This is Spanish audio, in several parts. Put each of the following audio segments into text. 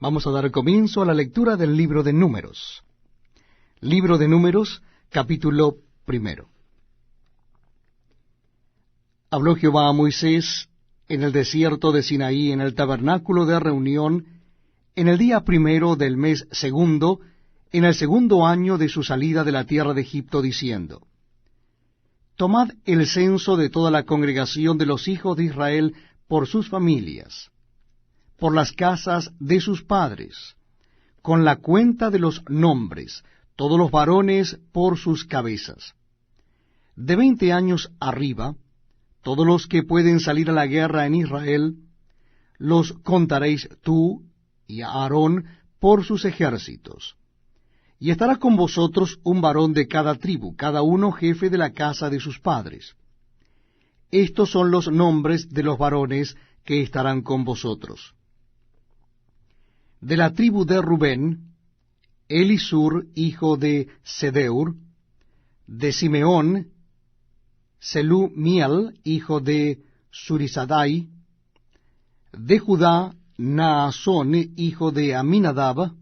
Vamos a dar comienzo a la lectura del libro de Números. Libro de Números, capítulo 1. Habló Jehová a Moisés en el desierto de Sinaí, en el tabernáculo de reunión, en el día 1 del mes 2, en el 2 año de su salida de la tierra de Egipto, diciendo: Tomad el censo de toda la congregación de los hijos de Israel por sus familias, por las casas de sus padres, con la cuenta de los nombres, todos los varones por sus cabezas. De 20 años arriba, todos los que pueden salir a la guerra en Israel, los contaréis tú y Aarón por sus ejércitos. Y estará con vosotros un varón de cada tribu, cada uno jefe de la casa de sus padres. Estos son los nombres de los varones que estarán con vosotros. De la tribu de Rubén, Elisur, hijo de Sedeur; de Simeón, Selumiel, hijo de Surisadai; de Judá, Naasón, hijo de Aminadab;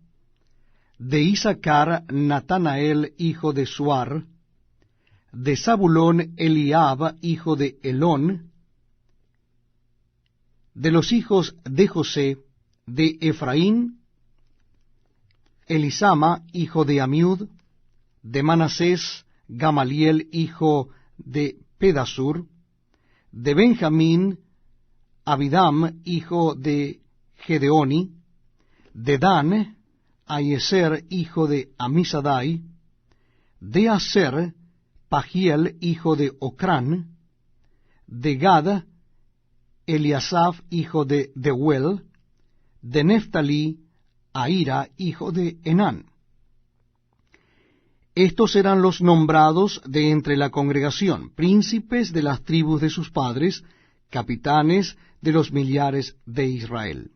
de Isaacar, Natanael, hijo de Suar; de Zabulón, Eliab, hijo de Elón; de los hijos de José, de Efraín, Elisama, hijo de Amiud; de Manasés, Gamaliel, hijo de Pedasur; de Benjamín, Abidam, hijo de Gedeoni; de Dan, Aieser, hijo de Amisadai; de Aser, Pagiel, hijo de Ocrán; de Gad, Eliasaf, hijo de Deuel; de Neftalí, Ahira, hijo de Enán. Estos eran los nombrados de entre la congregación, príncipes de las tribus de sus padres, capitanes de los millares de Israel.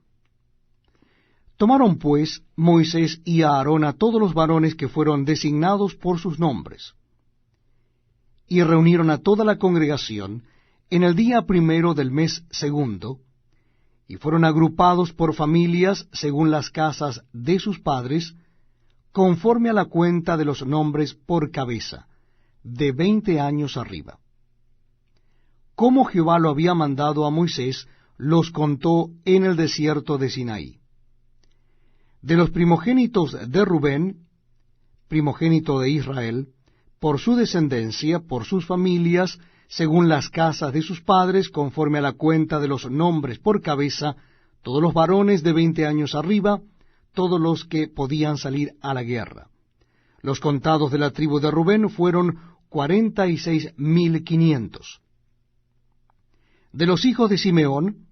Tomaron pues Moisés y Aarón a todos los varones que fueron designados por sus nombres, y reunieron a toda la congregación en el día 1 del mes 2, y fueron agrupados por familias según las casas de sus padres, conforme a la cuenta de los nombres por cabeza, de 20 años arriba. Como Jehová lo había mandado a Moisés, los contó en el desierto de Sinaí. De los primogénitos de Rubén, primogénito de Israel, por su descendencia, por sus familias, según las casas de sus padres, conforme a la cuenta de los nombres por cabeza, todos los varones de 20 años arriba, todos los que podían salir a la guerra. Los contados de la tribu de Rubén fueron 46,500. De los hijos de Simeón,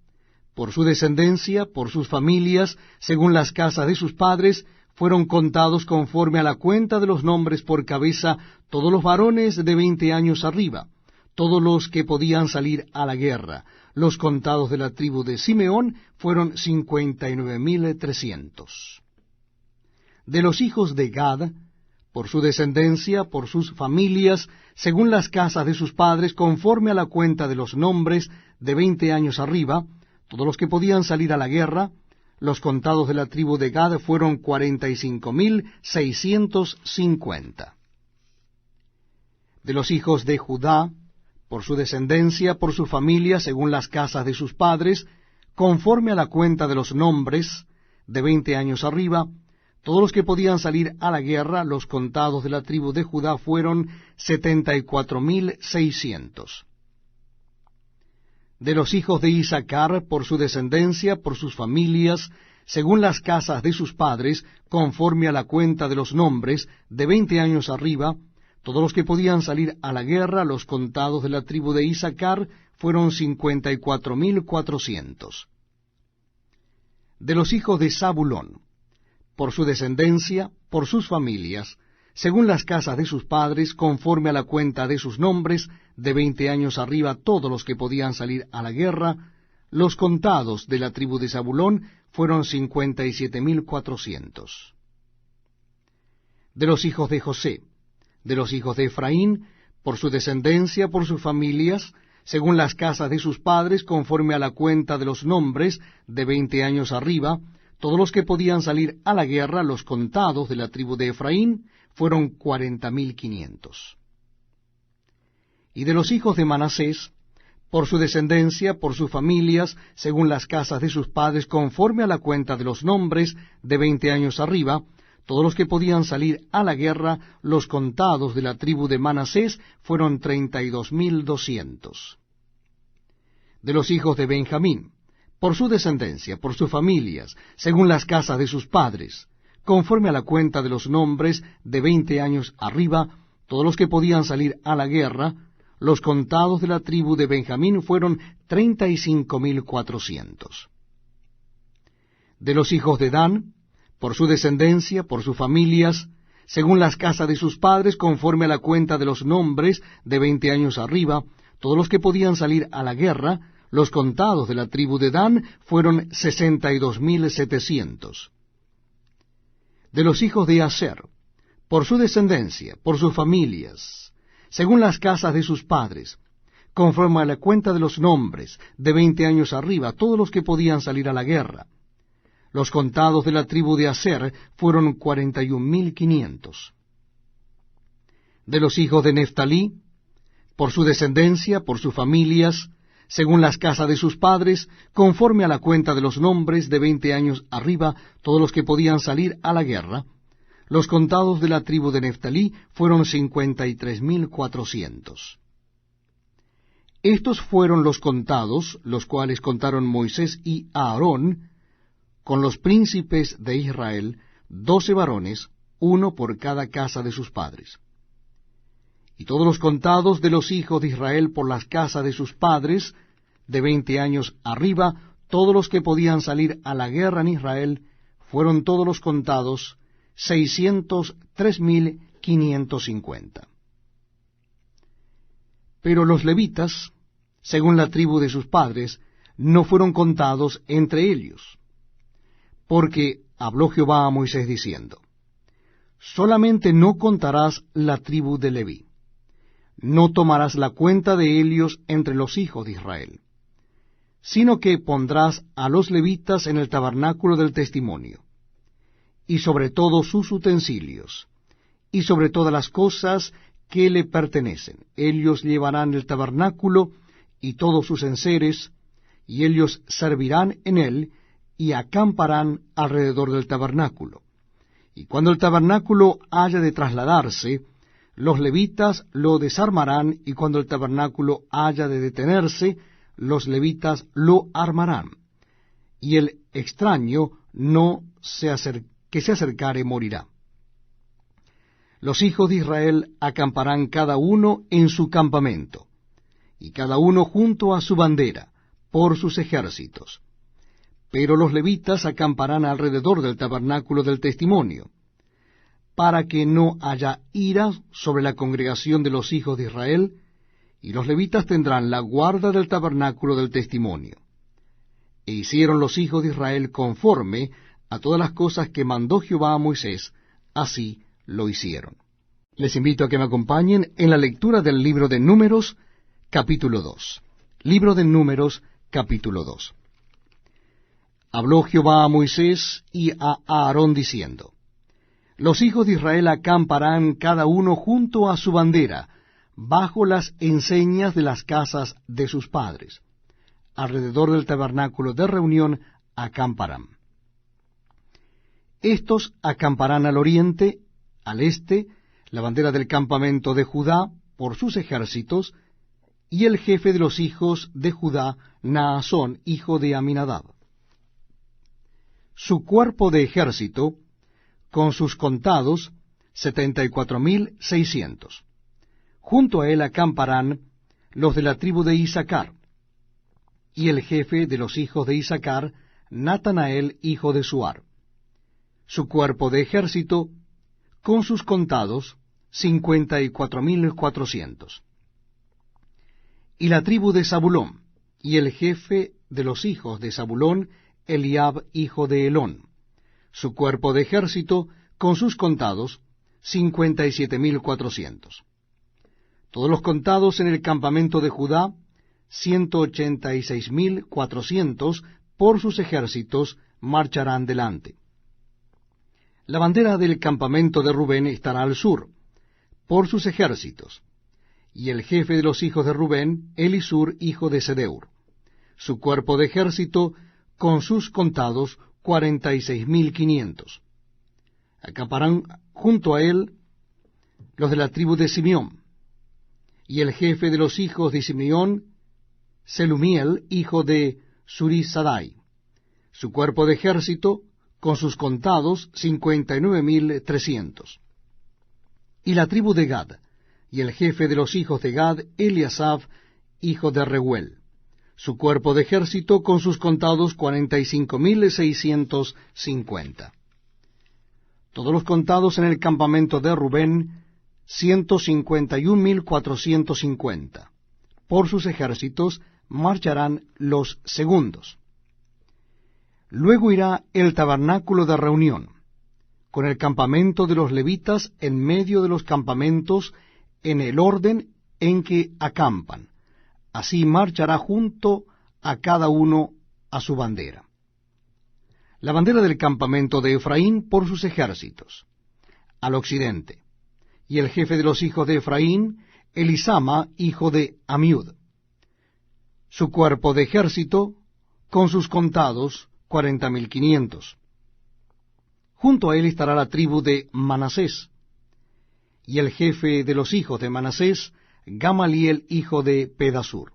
por su descendencia, por sus familias, según las casas de sus padres, fueron contados conforme a la cuenta de los nombres por cabeza, todos los varones de 20 años arriba, todos los que podían salir a la guerra. Los contados de la tribu de Simeón fueron 59,300. De los hijos de Gad, por su descendencia, por sus familias, según las casas de sus padres, conforme a la cuenta de los nombres de 20 años arriba, todos los que podían salir a la guerra, los contados de la tribu de Gad fueron 45,650. De los hijos de Judá, por su descendencia, por su familia, según las casas de sus padres, conforme a la cuenta de los nombres, de 20 años arriba, todos los que podían salir a la guerra, los contados de la tribu de Judá fueron 74,600. De los hijos de Isaacar, por su descendencia, por sus familias, según las casas de sus padres, conforme a la cuenta de los nombres, de 20 años arriba, todos los que podían salir a la guerra, los contados de la tribu de Isaacar, fueron 54,400. De los hijos de Zabulón, por su descendencia, por sus familias, según las casas de sus padres, conforme a la cuenta de sus nombres, de 20 años arriba, todos los que podían salir a la guerra, los contados de la tribu de Zabulón fueron 57,400. De los hijos de José, de los hijos de Efraín, por su descendencia, por sus familias, según las casas de sus padres, conforme a la cuenta de los nombres, de 20 años arriba, todos los que podían salir a la guerra, los contados de la tribu de Efraín, fueron 40,500. Y de los hijos de Manasés, por su descendencia, por sus familias, según las casas de sus padres, conforme a la cuenta de los nombres, de 20 años arriba, todos los que podían salir a la guerra, los contados de la tribu de Manasés, fueron 32,200. De los hijos de Benjamín, por su descendencia, por sus familias, según las casas de sus padres, conforme a la cuenta de los nombres, de 20 años arriba, todos los que podían salir a la guerra, los contados de la tribu de Benjamín fueron 35,400. De los hijos de Dan, por su descendencia, por sus familias, según las casas de sus padres, conforme a la cuenta de los nombres, de 20 años arriba, todos los que podían salir a la guerra, los contados de la tribu de Dan fueron 62,700. De los hijos de Aser, por su descendencia, por sus familias, según las casas de sus padres, conforme a la cuenta de los nombres, de 20 años arriba, todos los que podían salir a la guerra. Los contados de la tribu de Aser fueron 41,500. De los hijos de Neftalí, por su descendencia, por sus familias, según las casas de sus padres, conforme a la cuenta de los nombres, de 20 años arriba, todos los que podían salir a la guerra. Los contados de la tribu de Neftalí fueron 53,400. Estos fueron los contados, los cuales contaron Moisés y Aarón, con los príncipes de Israel, 12 varones, uno por cada casa de sus padres. Y todos los contados de los hijos de Israel por las casas de sus padres, de 20 años arriba, todos los que podían salir a la guerra en Israel, fueron todos los contados, 603,550. Pero los levitas, según la tribu de sus padres, no fueron contados entre ellos, porque habló Jehová a Moisés diciendo: solamente no contarás la tribu de Leví, no tomarás la cuenta de ellos entre los hijos de Israel, sino que pondrás a los levitas en el tabernáculo del testimonio, y sobre todos sus utensilios, y sobre todas las cosas que le pertenecen. Ellos llevarán el tabernáculo y todos sus enseres, y ellos servirán en él, y acamparán alrededor del tabernáculo. Y cuando el tabernáculo haya de trasladarse, los levitas lo desarmarán, y cuando el tabernáculo haya de detenerse, los levitas lo armarán, y el extraño que se acercare morirá. Los hijos de Israel acamparán cada uno en su campamento, y cada uno junto a su bandera, por sus ejércitos. Pero los levitas acamparán alrededor del tabernáculo del testimonio, para que no haya ira sobre la congregación de los hijos de Israel, y los levitas tendrán la guarda del tabernáculo del testimonio. E hicieron los hijos de Israel conforme a todas las cosas que mandó Jehová a Moisés, así lo hicieron. Les invito a que me acompañen en la lectura del libro de Números, capítulo 2. Libro de Números, capítulo 2. Habló Jehová a Moisés y a Aarón diciendo: los hijos de Israel acamparán cada uno junto a su bandera, bajo las enseñas de las casas de sus padres. Alrededor del tabernáculo de reunión acamparán. Estos acamparán al oriente, al este, la bandera del campamento de Judá, por sus ejércitos, y el jefe de los hijos de Judá, Naasón, hijo de Aminadab. Su cuerpo de ejército, con sus contados, 74,600. Junto a él acamparán los de la tribu de Isacar, y el jefe de los hijos de Isacar, Natanael, hijo de Suar. Su cuerpo de ejército, con sus contados, 54,400. Y la tribu de Zabulón, y el jefe de los hijos de Zabulón, Eliab, hijo de Helón. Su cuerpo de ejército, con sus contados, 57,400. Todos los contados en el campamento de Judá, 186,400, por sus ejércitos, marcharán delante. La bandera del campamento de Rubén estará al sur, por sus ejércitos, y el jefe de los hijos de Rubén, Elisur, hijo de Sedeur. Su cuerpo de ejército, con sus contados, 46.500. Acamparán junto a él los de la tribu de Simeón, y el jefe de los hijos de Simeón, Selumiel, hijo de Surisadai. Su cuerpo de ejército, con sus contados, 59.300. Y la tribu de Gad, y el jefe de los hijos de Gad, Eliasaf, hijo de Reuel. Su cuerpo de ejército, con sus contados, 45.650. Todos los contados en el campamento de Rubén, 151.450. Por sus ejércitos marcharán los segundos. Luego irá el tabernáculo de reunión, con el campamento de los levitas en medio de los campamentos, en el orden en que acampan. Así marchará junto a cada uno a su bandera. La bandera del campamento de Efraín por sus ejércitos, al occidente. Y el jefe de los hijos de Efraín, Elisama, hijo de Amiud. Su cuerpo de ejército, con sus contados, 40.500. Junto a él estará la tribu de Manasés. Y el jefe de los hijos de Manasés, Gamaliel, hijo de Pedasur.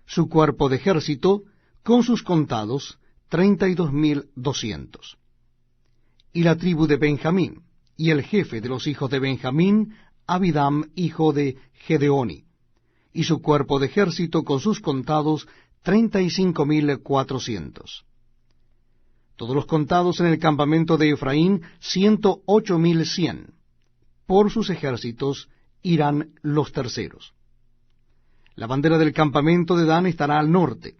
Su cuerpo de ejército, con sus contados, 32.200. Y la tribu de Benjamín, y el jefe de los hijos de Benjamín, Abidam, hijo de Gedeoni. Y su cuerpo de ejército, con sus contados, 35.400. Todos los contados en el campamento de Efraín, 108.100. Por sus ejércitos irán los terceros. La bandera del campamento de Dan estará al norte.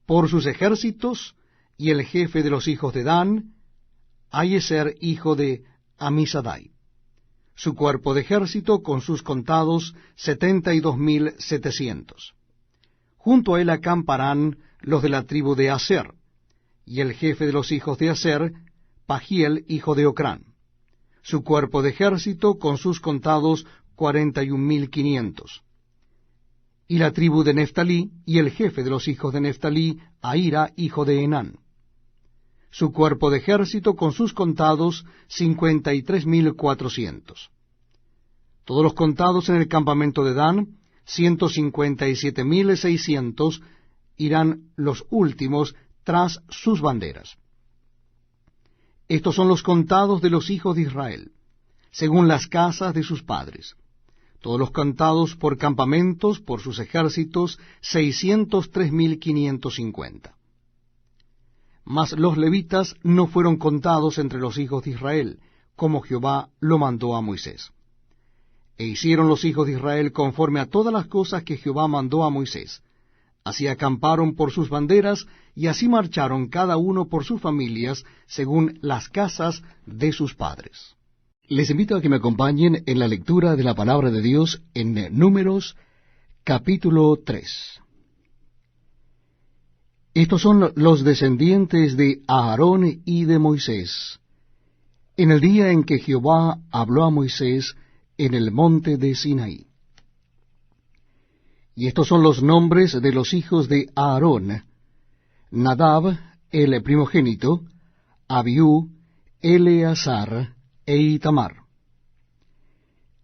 Por sus ejércitos, y el jefe de los hijos de Dan, Ayeser, hijo de Amisadai. Su cuerpo de ejército, con sus contados, 72.700. Junto a él acamparán los de la tribu de Aser, y el jefe de los hijos de Aser, Pagiel, hijo de Ocrán. Su cuerpo de ejército, con sus contados, 41.500. Y la tribu de Neftalí, y el jefe de los hijos de Neftalí, Ahira, hijo de Enán. Su cuerpo de ejército, con sus contados, 53.400. Todos los contados en el campamento de Dan, 157.600, irán los últimos tras sus banderas. Estos son los contados de los hijos de Israel, según las casas de sus padres. Todos los contados por campamentos, por sus ejércitos, 603.550. Mas los levitas no fueron contados entre los hijos de Israel, como Jehová lo mandó a Moisés. E hicieron los hijos de Israel conforme a todas las cosas que Jehová mandó a Moisés. Así acamparon por sus banderas, y así marcharon cada uno por sus familias, según las casas de sus padres. Les invito a que me acompañen en la lectura de la palabra de Dios en Números, capítulo 3. Estos son los descendientes de Aarón y de Moisés, en el día en que Jehová habló a Moisés en el monte de Sinaí. Y estos son los nombres de los hijos de Aarón: Nadab, el primogénito, Abiú, Eleazar e Itamar.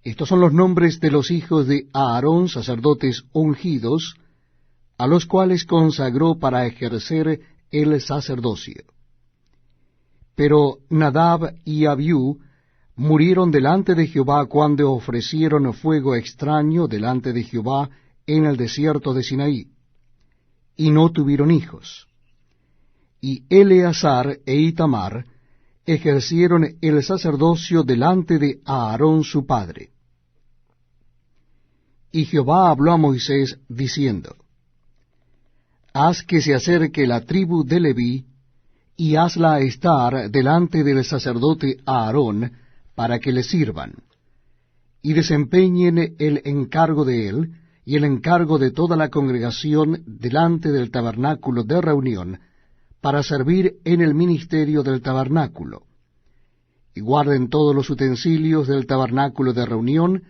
Estos son los nombres de los hijos de Aarón, sacerdotes ungidos, a los cuales consagró para ejercer el sacerdocio. Pero Nadab y Abiú murieron delante de Jehová cuando ofrecieron fuego extraño delante de Jehová en el desierto de Sinaí, y no tuvieron hijos. Y Eleazar e Itamar ejercieron el sacerdocio delante de Aarón su padre. Y Jehová habló a Moisés, diciendo: Haz que se acerque la tribu de Leví, y hazla estar delante del sacerdote Aarón, para que le sirvan, y desempeñen el encargo de él, y el encargo de toda la congregación delante del tabernáculo de reunión, para servir en el ministerio del tabernáculo, y guarden todos los utensilios del tabernáculo de reunión,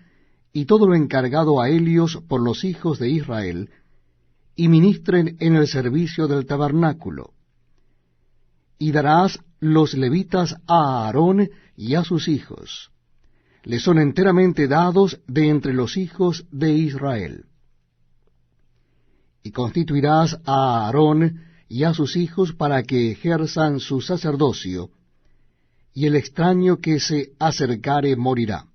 y todo lo encargado a ellos por los hijos de Israel, y ministren en el servicio del tabernáculo. Y darás los levitas a Aarón y a sus hijos. Les son enteramente dados de entre los hijos de Israel. Y constituirás a Aarón y a sus hijos para que ejerzan su sacerdocio, y el extraño que se acercare morirá.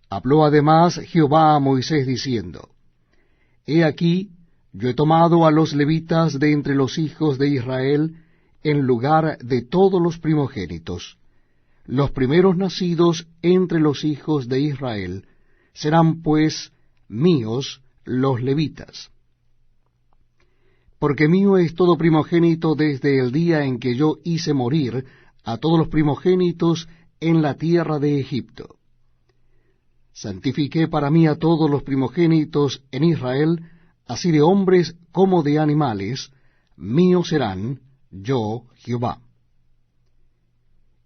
Habló además Jehová a Moisés diciendo, He aquí, yo he tomado a los levitas de entre los hijos de Israel, en lugar de todos los primogénitos. Los primeros nacidos entre los hijos de Israel serán pues míos los levitas. Porque mío es todo primogénito desde el día en que yo hice morir a todos los primogénitos en la tierra de Egipto. Santifiqué para mí a todos los primogénitos en Israel, así de hombres como de animales, míos serán, yo Jehová.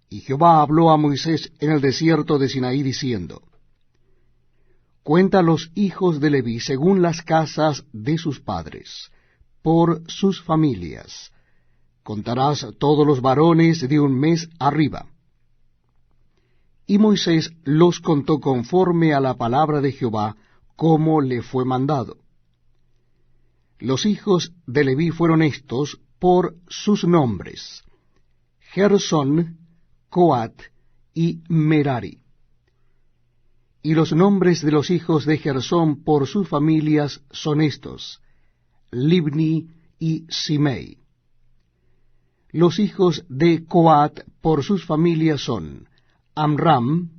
Y Jehová habló a Moisés en el desierto de Sinaí diciendo, Cuenta los hijos de Leví según las casas de sus padres, por sus familias. Contarás todos los varones de un mes arriba. Y Moisés los contó conforme a la palabra de Jehová, como le fue mandado. Los hijos de Leví fueron estos por sus nombres: Gersón, Coat y Merari. Y los nombres de los hijos de Gersón por sus familias son estos: Libni y Simei. Los hijos de Coat por sus familias son Amram,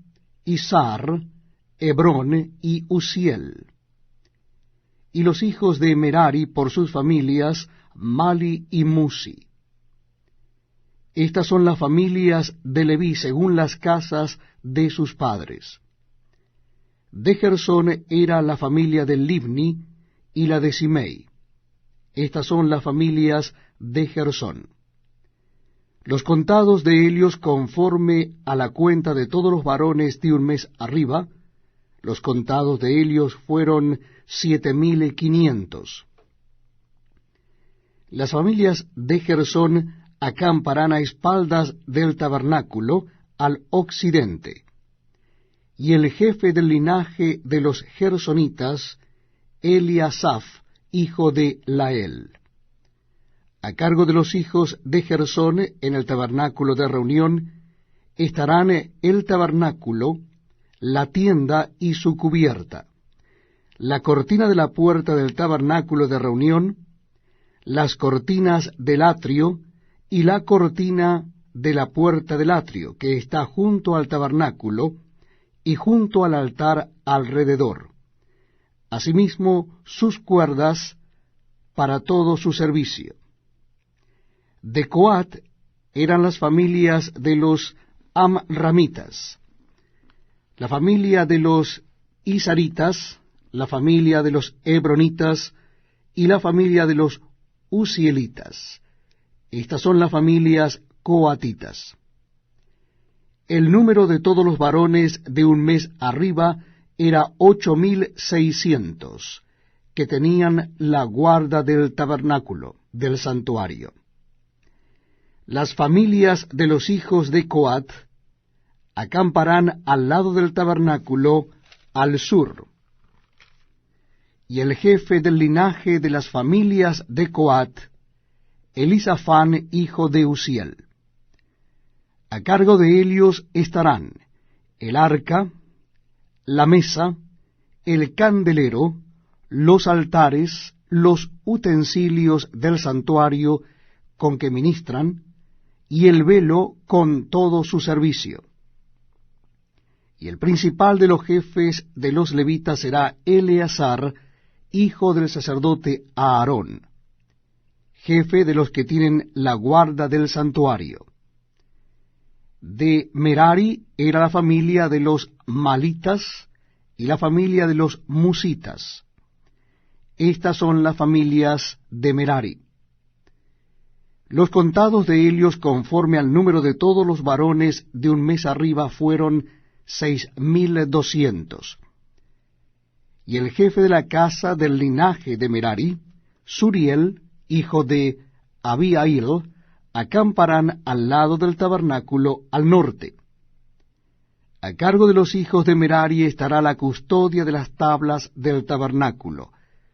Izhar, Hebrón y Uziel. Y los hijos de Merari por sus familias, Mali y Musi. Estas son las familias de Leví según las casas de sus padres. De Gersón era la familia de Libni y la de Simei. Estas son las familias de Gersón. Los contados de ellos conforme a la cuenta de todos los varones de un mes arriba, los contados de ellos fueron 7,500. Las familias de Gersón acamparán a espaldas del tabernáculo al occidente. Y el jefe del linaje de los gersonitas, Eliasaph, hijo de Lael. A cargo de los hijos de Gersón en el tabernáculo de reunión estarán el tabernáculo, la tienda y su cubierta, la cortina de la puerta del tabernáculo de reunión, las cortinas del atrio y la cortina de la puerta del atrio, que está junto al tabernáculo y junto al altar alrededor. Asimismo, sus cuerdas para todo su servicio. De Coat eran las familias de los amramitas, la familia de los isaritas, la familia de los hebronitas y la familia de los uzielitas. Estas son las familias coatitas. El número de todos los varones de un mes arriba era 8,600, que tenían la guarda del tabernáculo, del santuario. Las familias de los hijos de Coat acamparán al lado del tabernáculo al sur. Y el jefe del linaje de las familias de Coat, Elisafán, hijo de Uziel. A cargo de ellos estarán el arca, la mesa, el candelero, los altares, los utensilios del santuario con que ministran, y el velo con todo su servicio. Y el principal de los jefes de los levitas será Eleazar, hijo del sacerdote Aarón, jefe de los que tienen la guarda del santuario. De Merari era la familia de los malitas y la familia de los musitas. Estas son las familias de Merari. Los contados de ellos conforme al número de todos los varones de un mes arriba fueron 6,200. Y el jefe de la casa del linaje de Merari, Suriel, hijo de Abihail, acamparán al lado del tabernáculo al norte. A cargo de los hijos de Merari estará la custodia de las tablas del tabernáculo,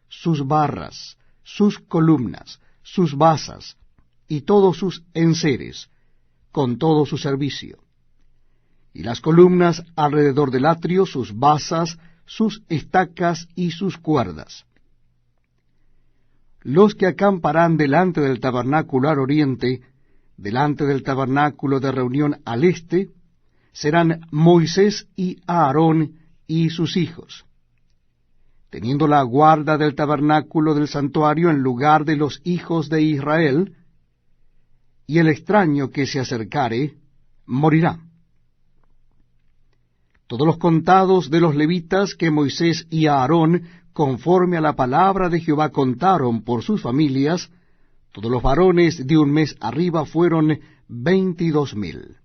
sus barras, sus columnas, sus basas, y todos sus enseres, con todo su servicio. Y las columnas alrededor del atrio, sus basas, sus estacas y sus cuerdas. Los que acamparán delante del tabernáculo al oriente, delante del tabernáculo de reunión al este, serán Moisés y Aarón y sus hijos, teniendo la guarda del tabernáculo del santuario en lugar de los hijos de Israel, y el extraño que se acercare morirá. Todos los contados de los levitas que Moisés y Aarón, conforme a la palabra de Jehová, contaron por sus familias, todos los varones de un mes arriba fueron 22,000.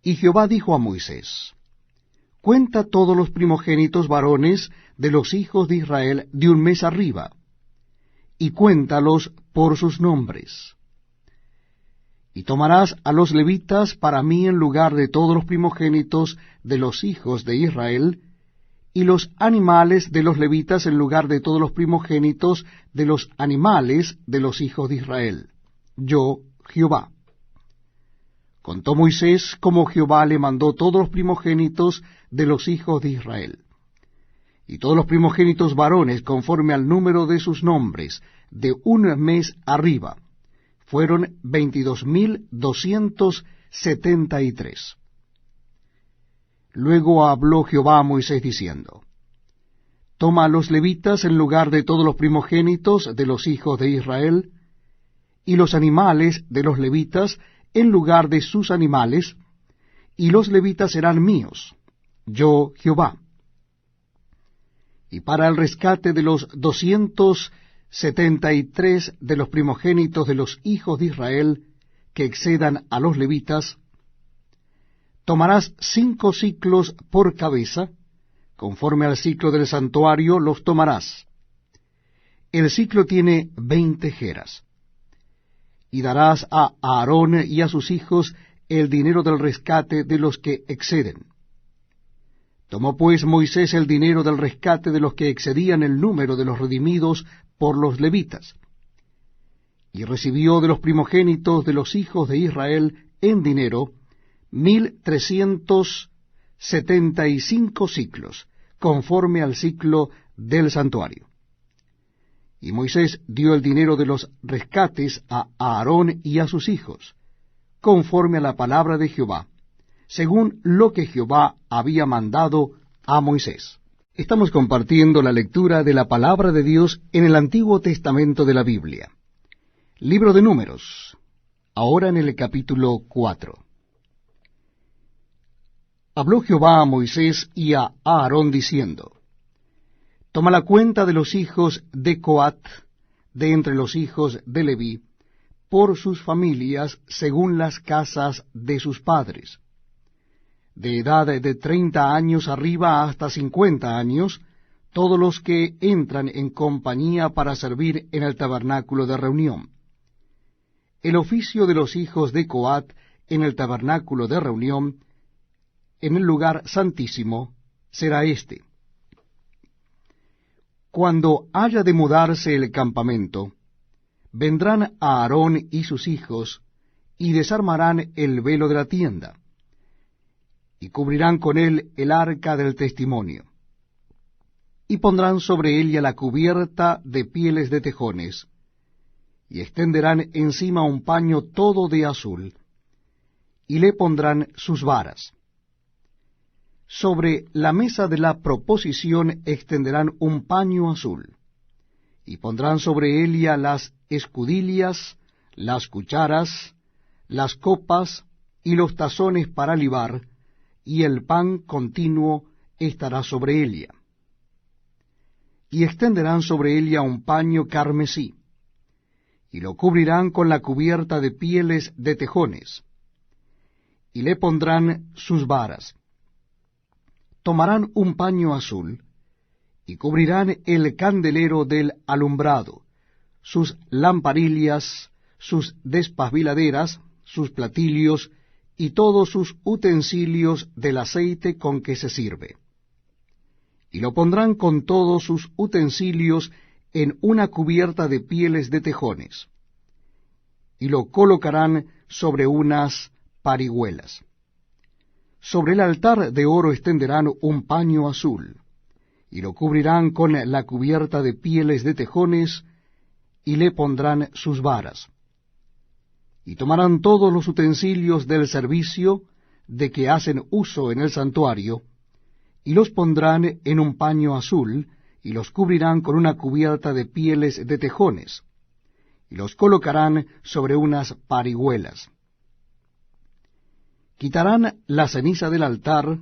Y Jehová dijo a Moisés, cuenta todos los primogénitos varones de los hijos de Israel de un mes arriba, y cuéntalos por sus nombres. Y tomarás a los levitas para mí en lugar de todos los primogénitos de los hijos de Israel, y los animales de los levitas en lugar de todos los primogénitos de los animales de los hijos de Israel. Yo, Jehová. Contó Moisés como Jehová le mandó todos los primogénitos de los hijos de Israel. Y todos los primogénitos varones, conforme al número de sus nombres, de un mes arriba, fueron 22,273. Luego habló Jehová a Moisés diciendo, toma a los levitas en lugar de todos los primogénitos de los hijos de Israel, y los animales de los levitas en lugar de sus animales, y los levitas serán míos, yo Jehová. Y para el rescate de los 273 de los primogénitos de los hijos de Israel, que excedan a los levitas, tomarás 5 siclos por cabeza, conforme al ciclo del santuario los tomarás. El ciclo tiene 20 geras. Y darás a Aarón y a sus hijos el dinero del rescate de los que exceden. Tomó pues Moisés el dinero del rescate de los que excedían el número de los redimidos por los levitas, y recibió de los primogénitos de los hijos de Israel en dinero 1,375 siclos, conforme al ciclo del santuario. Y Moisés dio el dinero de los rescates a Aarón y a sus hijos, conforme a la palabra de Jehová, según lo que Jehová había mandado a Moisés. Estamos compartiendo la lectura de la palabra de Dios en el Antiguo Testamento de la Biblia. Libro de Números, ahora en el capítulo 4. Habló Jehová a Moisés y a Aarón diciendo, toma la cuenta de los hijos de Coat, de entre los hijos de Leví, por sus familias, según las casas de sus padres. De edad de 30 años arriba hasta 50 años, todos los que entran en compañía para servir en el tabernáculo de reunión. El oficio de los hijos de Coat en el tabernáculo de reunión, en el lugar santísimo, será este. Cuando haya de mudarse el campamento, vendrán Aarón y sus hijos, y desarmarán el velo de la tienda, y cubrirán con él el arca del testimonio, y pondrán sobre ella la cubierta de pieles de tejones, y extenderán encima un paño todo de azul, y le pondrán sus varas. Sobre la mesa de la proposición extenderán un paño azul, y pondrán sobre ella las escudillas, las cucharas, las copas y los tazones para libar, y el pan continuo estará sobre ella. Y extenderán sobre ella un paño carmesí, y lo cubrirán con la cubierta de pieles de tejones, y le pondrán sus varas. Tomarán un paño azul, y cubrirán el candelero del alumbrado, sus lamparillas, sus despabiladeras, sus platilios, y todos sus utensilios del aceite con que se sirve. Y lo pondrán con todos sus utensilios en una cubierta de pieles de tejones, y lo colocarán sobre unas parihuelas. Sobre el altar de oro extenderán un paño azul, y lo cubrirán con la cubierta de pieles de tejones, y le pondrán sus varas. Y tomarán todos los utensilios del servicio de que hacen uso en el santuario, y los pondrán en un paño azul, y los cubrirán con una cubierta de pieles de tejones, y los colocarán sobre unas parihuelas. Quitarán la ceniza del altar,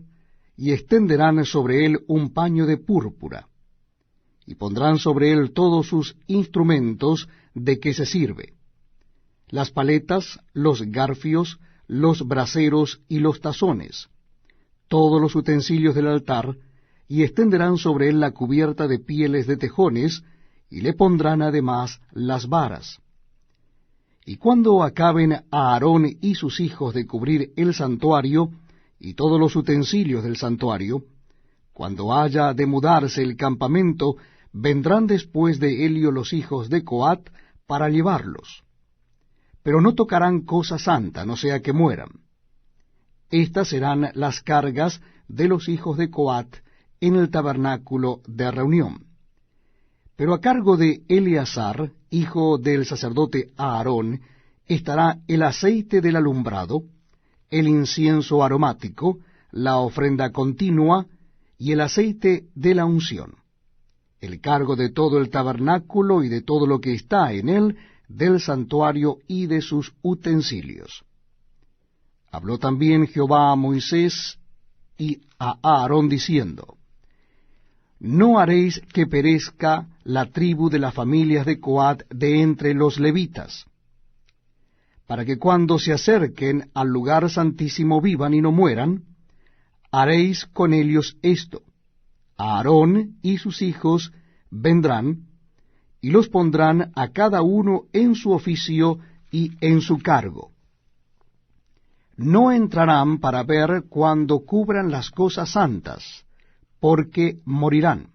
y extenderán sobre él un paño de púrpura, y pondrán sobre él todos sus instrumentos de que se sirve, las paletas, los garfios, los braseros y los tazones, todos los utensilios del altar, y extenderán sobre él la cubierta de pieles de tejones, y le pondrán además las varas. Y cuando acaben a Aarón y sus hijos de cubrir el santuario y todos los utensilios del santuario, cuando haya de mudarse el campamento, vendrán después de Helio los hijos de Coat para llevarlos. Pero no tocarán cosa santa, no sea que mueran. Estas serán las cargas de los hijos de Coat en el tabernáculo de reunión. Pero a cargo de Eleazar, hijo del sacerdote Aarón, estará el aceite del alumbrado, el incienso aromático, la ofrenda continua y el aceite de la unción. El cargo de todo el tabernáculo y de todo lo que está en él, del santuario y de sus utensilios. Habló también Jehová a Moisés y a Aarón diciendo: No haréis que perezca la tribu de las familias de Coat de entre los levitas, para que cuando se acerquen al lugar santísimo vivan y no mueran. Haréis con ellos esto: Aarón y sus hijos vendrán, y los pondrán a cada uno en su oficio y en su cargo. No entrarán para ver cuando cubran las cosas santas, porque morirán.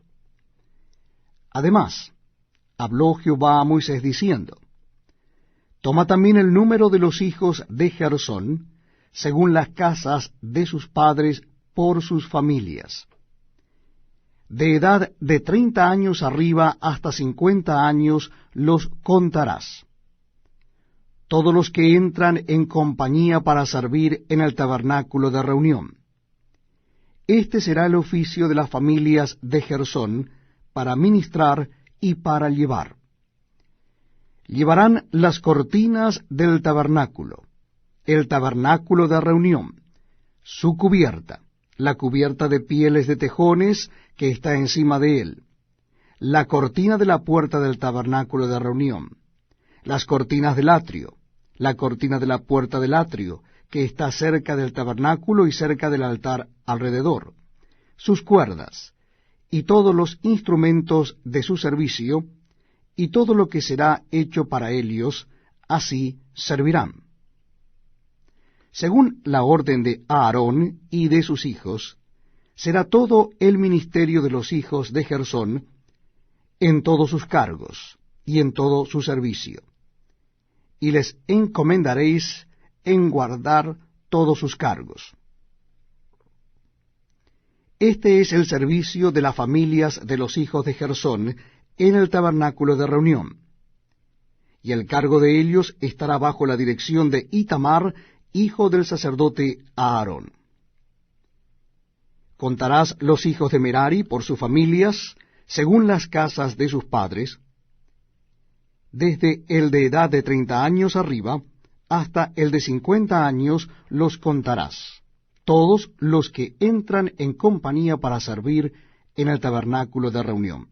Además, habló Jehová a Moisés diciendo: Toma también el número de los hijos de Gersón, según las casas de sus padres por sus familias. De edad de 30 años arriba hasta 50 años los contarás. Todos los que entran en compañía para servir en el tabernáculo de reunión. Este será el oficio de las familias de Gersón, para ministrar y para llevar. Llevarán las cortinas del tabernáculo, el tabernáculo de reunión, su cubierta, la cubierta de pieles de tejones que está encima de él, la cortina de la puerta del tabernáculo de reunión, las cortinas del atrio, la cortina de la puerta del atrio, que está cerca del tabernáculo y cerca del altar alrededor, sus cuerdas, y todos los instrumentos de su servicio, y todo lo que será hecho para ellos, así servirán. Según la orden de Aarón y de sus hijos, será todo el ministerio de los hijos de Gersón, en todos sus cargos y en todo su servicio. Y les encomendaréis en guardar todos sus cargos. Este es el servicio de las familias de los hijos de Gersón en el tabernáculo de reunión. Y el cargo de ellos estará bajo la dirección de Itamar, hijo del sacerdote Aarón. Contarás los hijos de Merari por sus familias, según las casas de sus padres, desde el de edad de 30 años arriba, hasta el de 50 años los contarás, todos los que entran en compañía para servir en el tabernáculo de reunión.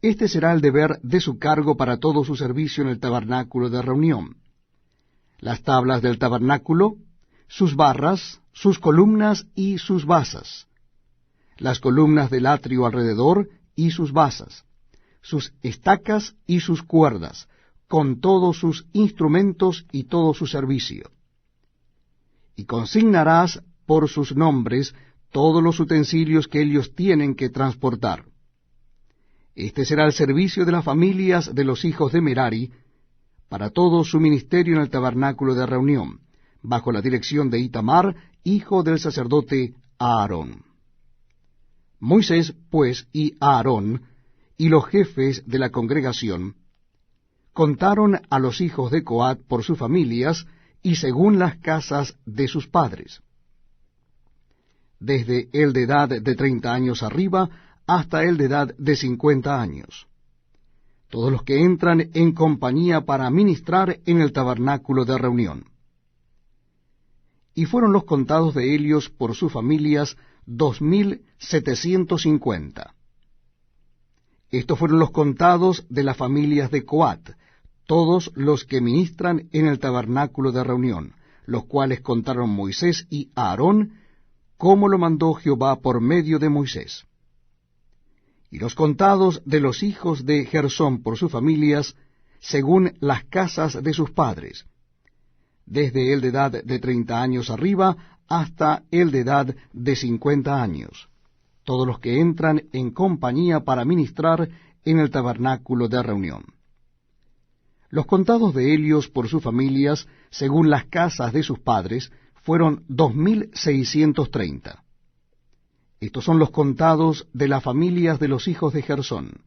Este será el deber de su cargo para todo su servicio en el tabernáculo de reunión: las tablas del tabernáculo, sus barras, sus columnas y sus basas, las columnas del atrio alrededor y sus basas, sus estacas y sus cuerdas, con todos sus instrumentos y todo su servicio. Y consignarás por sus nombres todos los utensilios que ellos tienen que transportar. Este será el servicio de las familias de los hijos de Merari para todo su ministerio en el tabernáculo de reunión, bajo la dirección de Itamar, hijo del sacerdote Aarón. Moisés, pues, y Aarón, y los jefes de la congregación, contaron a los hijos de Coat por sus familias y según las casas de sus padres, desde el de edad de 30 años arriba hasta el de edad de 50 años, todos los que entran en compañía para ministrar en el tabernáculo de reunión. Y fueron los contados de ellos por sus familias 2,750. Estos fueron los contados de las familias de Coat, todos los que ministran en el tabernáculo de reunión, los cuales contaron Moisés y Aarón, como lo mandó Jehová por medio de Moisés. Y los contados de los hijos de Gersón por sus familias, según las casas de sus padres, desde el de edad de 30 años arriba hasta el de edad de 50 años, todos los que entran en compañía para ministrar en el tabernáculo de reunión. Los contados de ellos por sus familias, según las casas de sus padres, fueron 2,630. Estos son los contados de las familias de los hijos de Gersón,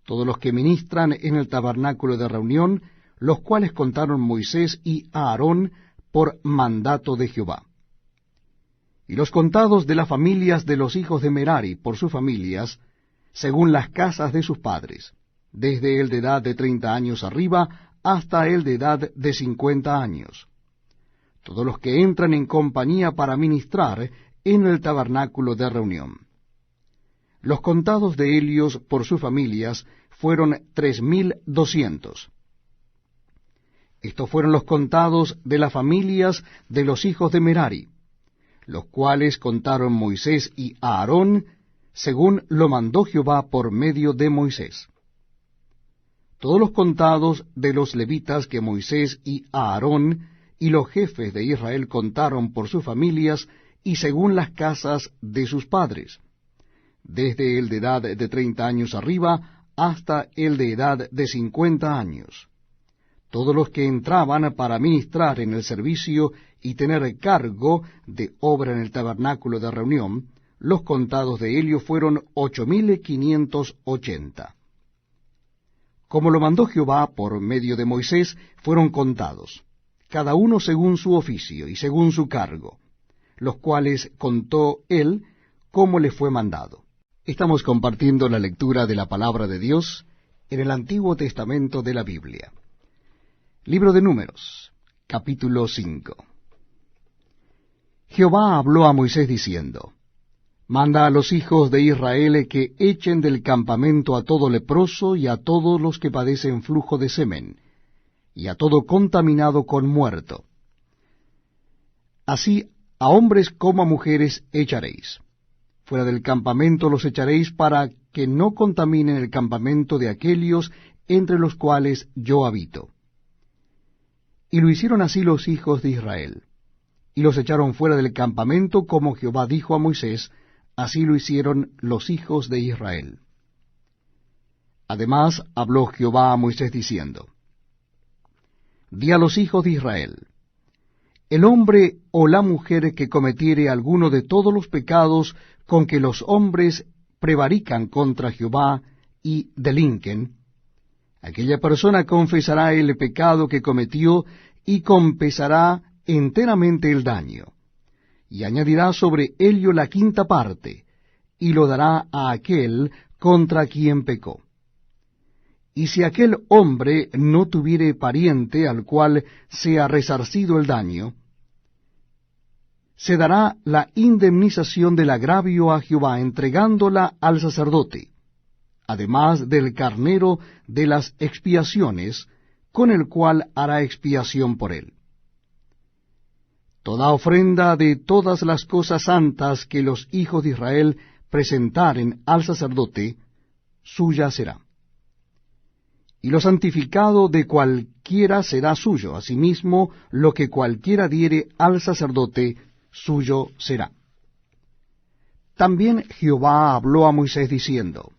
todos los que ministran en el tabernáculo de reunión, los cuales contaron Moisés y Aarón por mandato de Jehová. Y los contados de las familias de los hijos de Merari por sus familias, según las casas de sus padres, desde el de edad de 30 años arriba hasta el de edad de 50 años, todos los que entran en compañía para ministrar en el tabernáculo de reunión. Los contados de ellos por sus familias fueron 3,200. Estos fueron los contados de las familias de los hijos de Merari, los cuales contaron Moisés y Aarón, según lo mandó Jehová por medio de Moisés. Todos los contados de los levitas que Moisés y Aarón y los jefes de Israel contaron por sus familias y según las casas de sus padres, desde el de edad de 30 años arriba hasta el de edad de 50 años, todos los que entraban para ministrar en el servicio y tener cargo de obra en el tabernáculo de reunión, los contados de ellos fueron 8,580. Como lo mandó Jehová por medio de Moisés, fueron contados, cada uno según su oficio y según su cargo, los cuales contó él como le fue mandado. Estamos compartiendo la lectura de la palabra de Dios en el Antiguo Testamento de la Biblia. Libro de Números, capítulo 5. Jehová habló a Moisés diciendo: Manda a los hijos de Israel que echen del campamento a todo leproso y a todos los que padecen flujo de semen, y a todo contaminado con muerto. Así a hombres como a mujeres echaréis. Fuera del campamento los echaréis para que no contaminen el campamento de aquellos entre los cuales yo habito. Y lo hicieron así los hijos de Israel, y los echaron fuera del campamento como Jehová dijo a Moisés, así lo hicieron los hijos de Israel. Además habló Jehová a Moisés diciendo: Di a los hijos de Israel: El hombre o la mujer que cometiere alguno de todos los pecados con que los hombres prevarican contra Jehová y delinquen, aquella persona confesará el pecado que cometió y compensará enteramente el daño, y añadirá sobre ello la quinta parte, y lo dará a aquel contra quien pecó. Y si aquel hombre no tuviere pariente al cual sea resarcido el daño, se dará la indemnización del agravio a Jehová, entregándola al sacerdote, además del carnero de las expiaciones, con el cual hará expiación por él. Toda ofrenda de todas las cosas santas que los hijos de Israel presentaren al sacerdote, suya será. Y lo santificado de cualquiera será suyo, asimismo lo que cualquiera diere al sacerdote, suyo será. También Jehová habló a Moisés diciendo,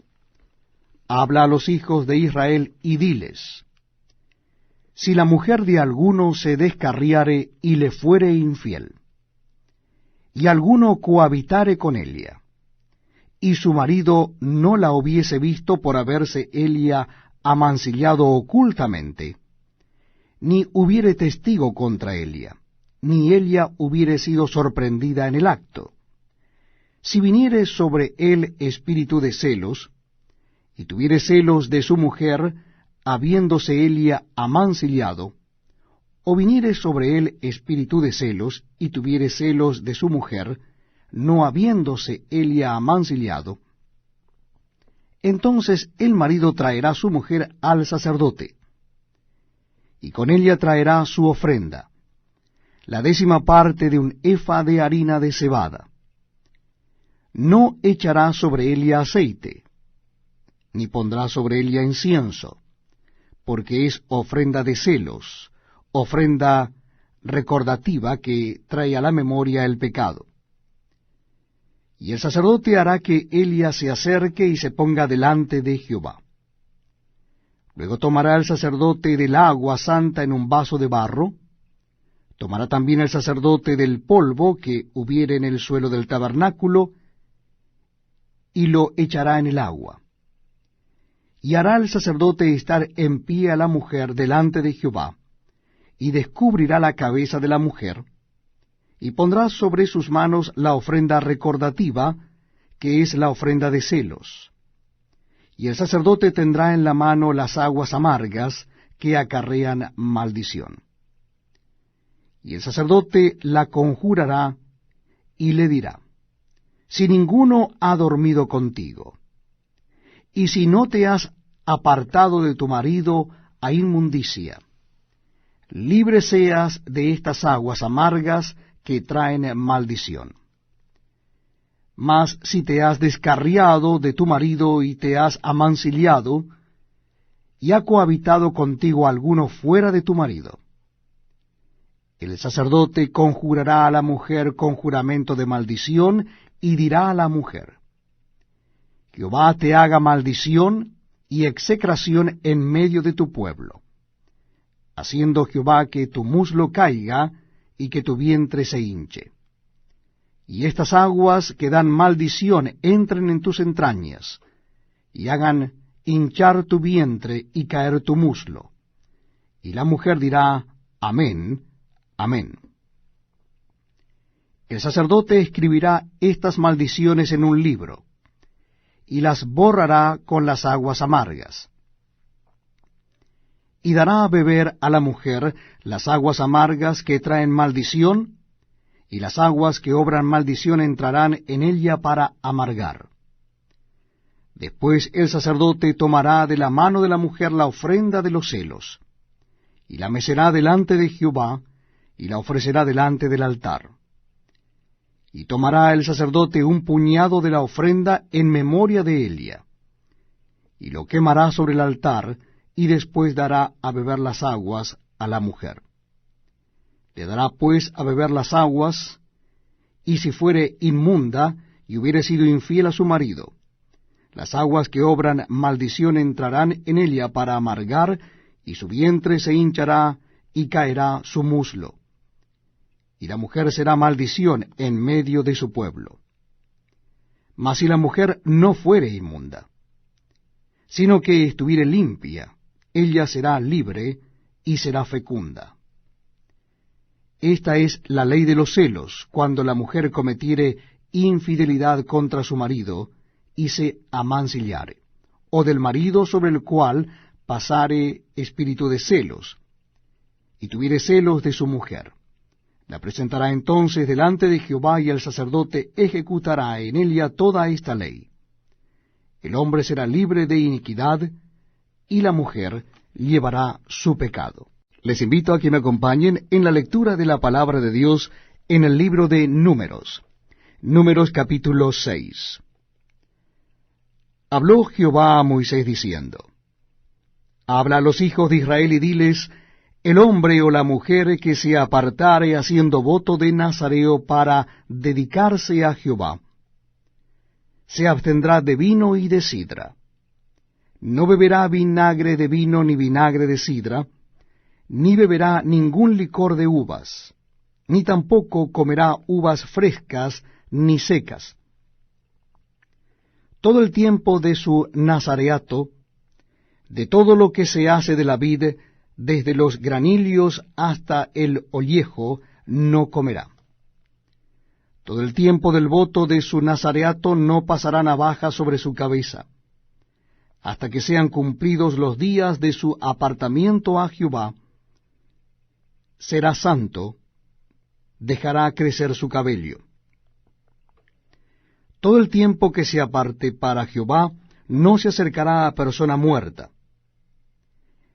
habla a los hijos de Israel y diles, si la mujer de alguno se descarriare y le fuere infiel, y alguno cohabitare con ella, y su marido no la hubiese visto por haberse ella amancillado ocultamente, ni hubiere testigo contra ella, ni ella hubiere sido sorprendida en el acto. Si viniere sobre él espíritu de celos, y tuviere celos de su mujer, habiéndose ella amancillado, o viniere sobre él espíritu de celos, y tuviere celos de su mujer, no habiéndose ella amancillado, entonces el marido traerá su mujer al sacerdote, y con ella traerá su ofrenda, la 10ª parte de un efa de harina de cebada. No echará sobre ella aceite, ni pondrá sobre ella incienso, porque es ofrenda de celos, ofrenda recordativa que trae a la memoria el pecado. Y el sacerdote hará que Elia se acerque y se ponga delante de Jehová. Luego tomará el sacerdote del agua santa en un vaso de barro, tomará también el sacerdote del polvo que hubiere en el suelo del tabernáculo, y lo echará en el agua. Y hará el sacerdote estar en pie a la mujer delante de Jehová, y descubrirá la cabeza de la mujer, y pondrá sobre sus manos la ofrenda recordativa, que es la ofrenda de celos. Y el sacerdote tendrá en la mano las aguas amargas que acarrean maldición. Y el sacerdote la conjurará y le dirá, si ninguno ha dormido contigo, y si no te has apartado de tu marido a inmundicia, libre seas de estas aguas amargas que traen maldición. Mas si te has descarriado de tu marido y te has amancillado, y ha cohabitado contigo alguno fuera de tu marido, el sacerdote conjurará a la mujer con juramento de maldición, y dirá a la mujer, Jehová te haga maldición y execración en medio de tu pueblo, haciendo Jehová que tu muslo caiga, y que tu vientre se hinche. Y estas aguas que dan maldición entren en tus entrañas, y hagan hinchar tu vientre y caer tu muslo. Y la mujer dirá, Amén, amén. El sacerdote escribirá estas maldiciones en un libro, y las borrará con las aguas amargas. Y dará a beber a la mujer las aguas amargas que traen maldición, y las aguas que obran maldición entrarán en ella para amargar. Después el sacerdote tomará de la mano de la mujer la ofrenda de los celos, y la mecerá delante de Jehová, y la ofrecerá delante del altar. Y tomará el sacerdote un puñado de la ofrenda en memoria de Elia, y lo quemará sobre el altar, y después dará a beber las aguas a la mujer. Le dará pues a beber las aguas, y si fuere inmunda y hubiere sido infiel a su marido, las aguas que obran maldición entrarán en ella para amargar, y su vientre se hinchará y caerá su muslo. Y la mujer será maldición en medio de su pueblo. Mas si la mujer no fuere inmunda, sino que estuviere limpia, ella será libre y será fecunda. Esta es la ley de los celos, cuando la mujer cometiere infidelidad contra su marido y se amancillare, o del marido sobre el cual pasare espíritu de celos, y tuviere celos de su mujer. La presentará entonces delante de Jehová, y el sacerdote ejecutará en ella toda esta ley. el hombre será libre de iniquidad, y la mujer llevará su pecado. Les invito a que me acompañen en la lectura de la palabra de Dios en el libro de Números. Números capítulo 6. Habló Jehová a Moisés diciendo: Habla a los hijos de Israel y diles: el hombre o la mujer que se apartare haciendo voto de Nazareo para dedicarse a Jehová, se abstendrá de vino y de sidra. No beberá vinagre de vino ni vinagre de sidra, ni beberá ningún licor de uvas, ni tampoco comerá uvas frescas ni secas. Todo el tiempo de su nazareato, de todo lo que se hace de la vid, desde los granillos hasta el ollejo, no comerá. Todo el tiempo del voto de su nazareato no pasará navaja sobre su cabeza, hasta que sean cumplidos los días de su apartamiento a Jehová. Será santo, dejará crecer su cabello. Todo el tiempo que se aparte para Jehová no se acercará a persona muerta,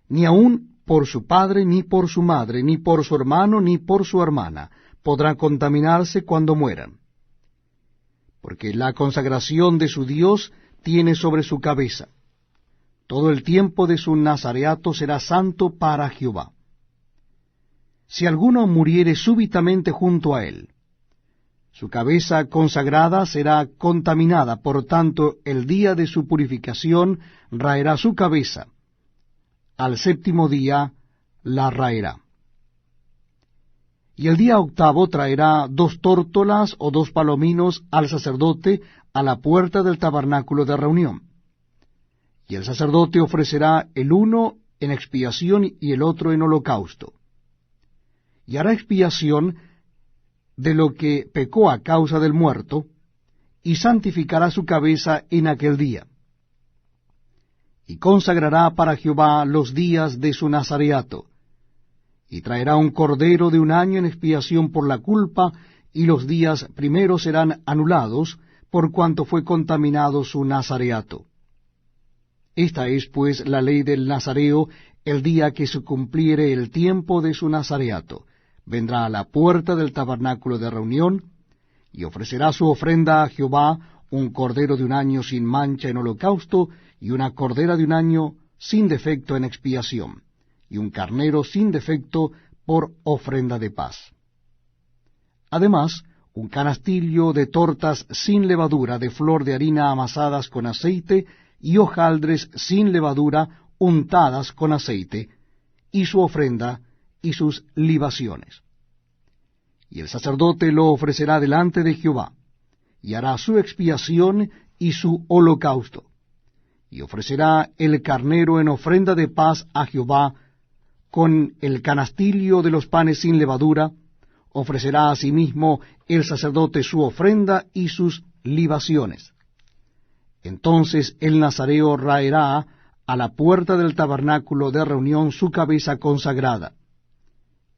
ni aun por su padre, ni por su madre, ni por su hermano, ni por su hermana, podrá contaminarse cuando mueran. Porque la consagración de su Dios tiene sobre su cabeza. Todo el tiempo de su nazareato será santo para Jehová. Si alguno muriere súbitamente junto a él, su cabeza consagrada será contaminada, por tanto el día de su purificación raerá su cabeza. Al séptimo día la raerá. Y el día octavo traerá 2 tórtolas o 2 palominos al sacerdote a la puerta del tabernáculo de reunión. Y el sacerdote ofrecerá el uno en expiación y el otro en holocausto. Y hará expiación de lo que pecó a causa del muerto, y santificará su cabeza en aquel día. Y consagrará para Jehová los días de su nazareato, y traerá un cordero de 1 año en expiación por la culpa, y los días primeros serán anulados, por cuanto fue contaminado su nazareato. Esta es, pues, la ley del nazareo. El día que se cumpliere el tiempo de su nazareato, vendrá a la puerta del tabernáculo de reunión, y ofrecerá su ofrenda a Jehová, un cordero de 1 año sin mancha en holocausto, y una cordera de 1 año sin defecto en expiación, y un carnero sin defecto por ofrenda de paz. Además, un canastillo de tortas sin levadura, de flor de harina amasadas con aceite, y hojaldres sin levadura, untadas con aceite, y su ofrenda y sus libaciones. Y el sacerdote lo ofrecerá delante de Jehová, y hará su expiación y su holocausto, y ofrecerá el carnero en ofrenda de paz a Jehová, con el canastillo de los panes sin levadura. Ofrecerá asimismo el sacerdote su ofrenda y sus libaciones. Entonces el nazareo raerá a la puerta del tabernáculo de reunión su cabeza consagrada,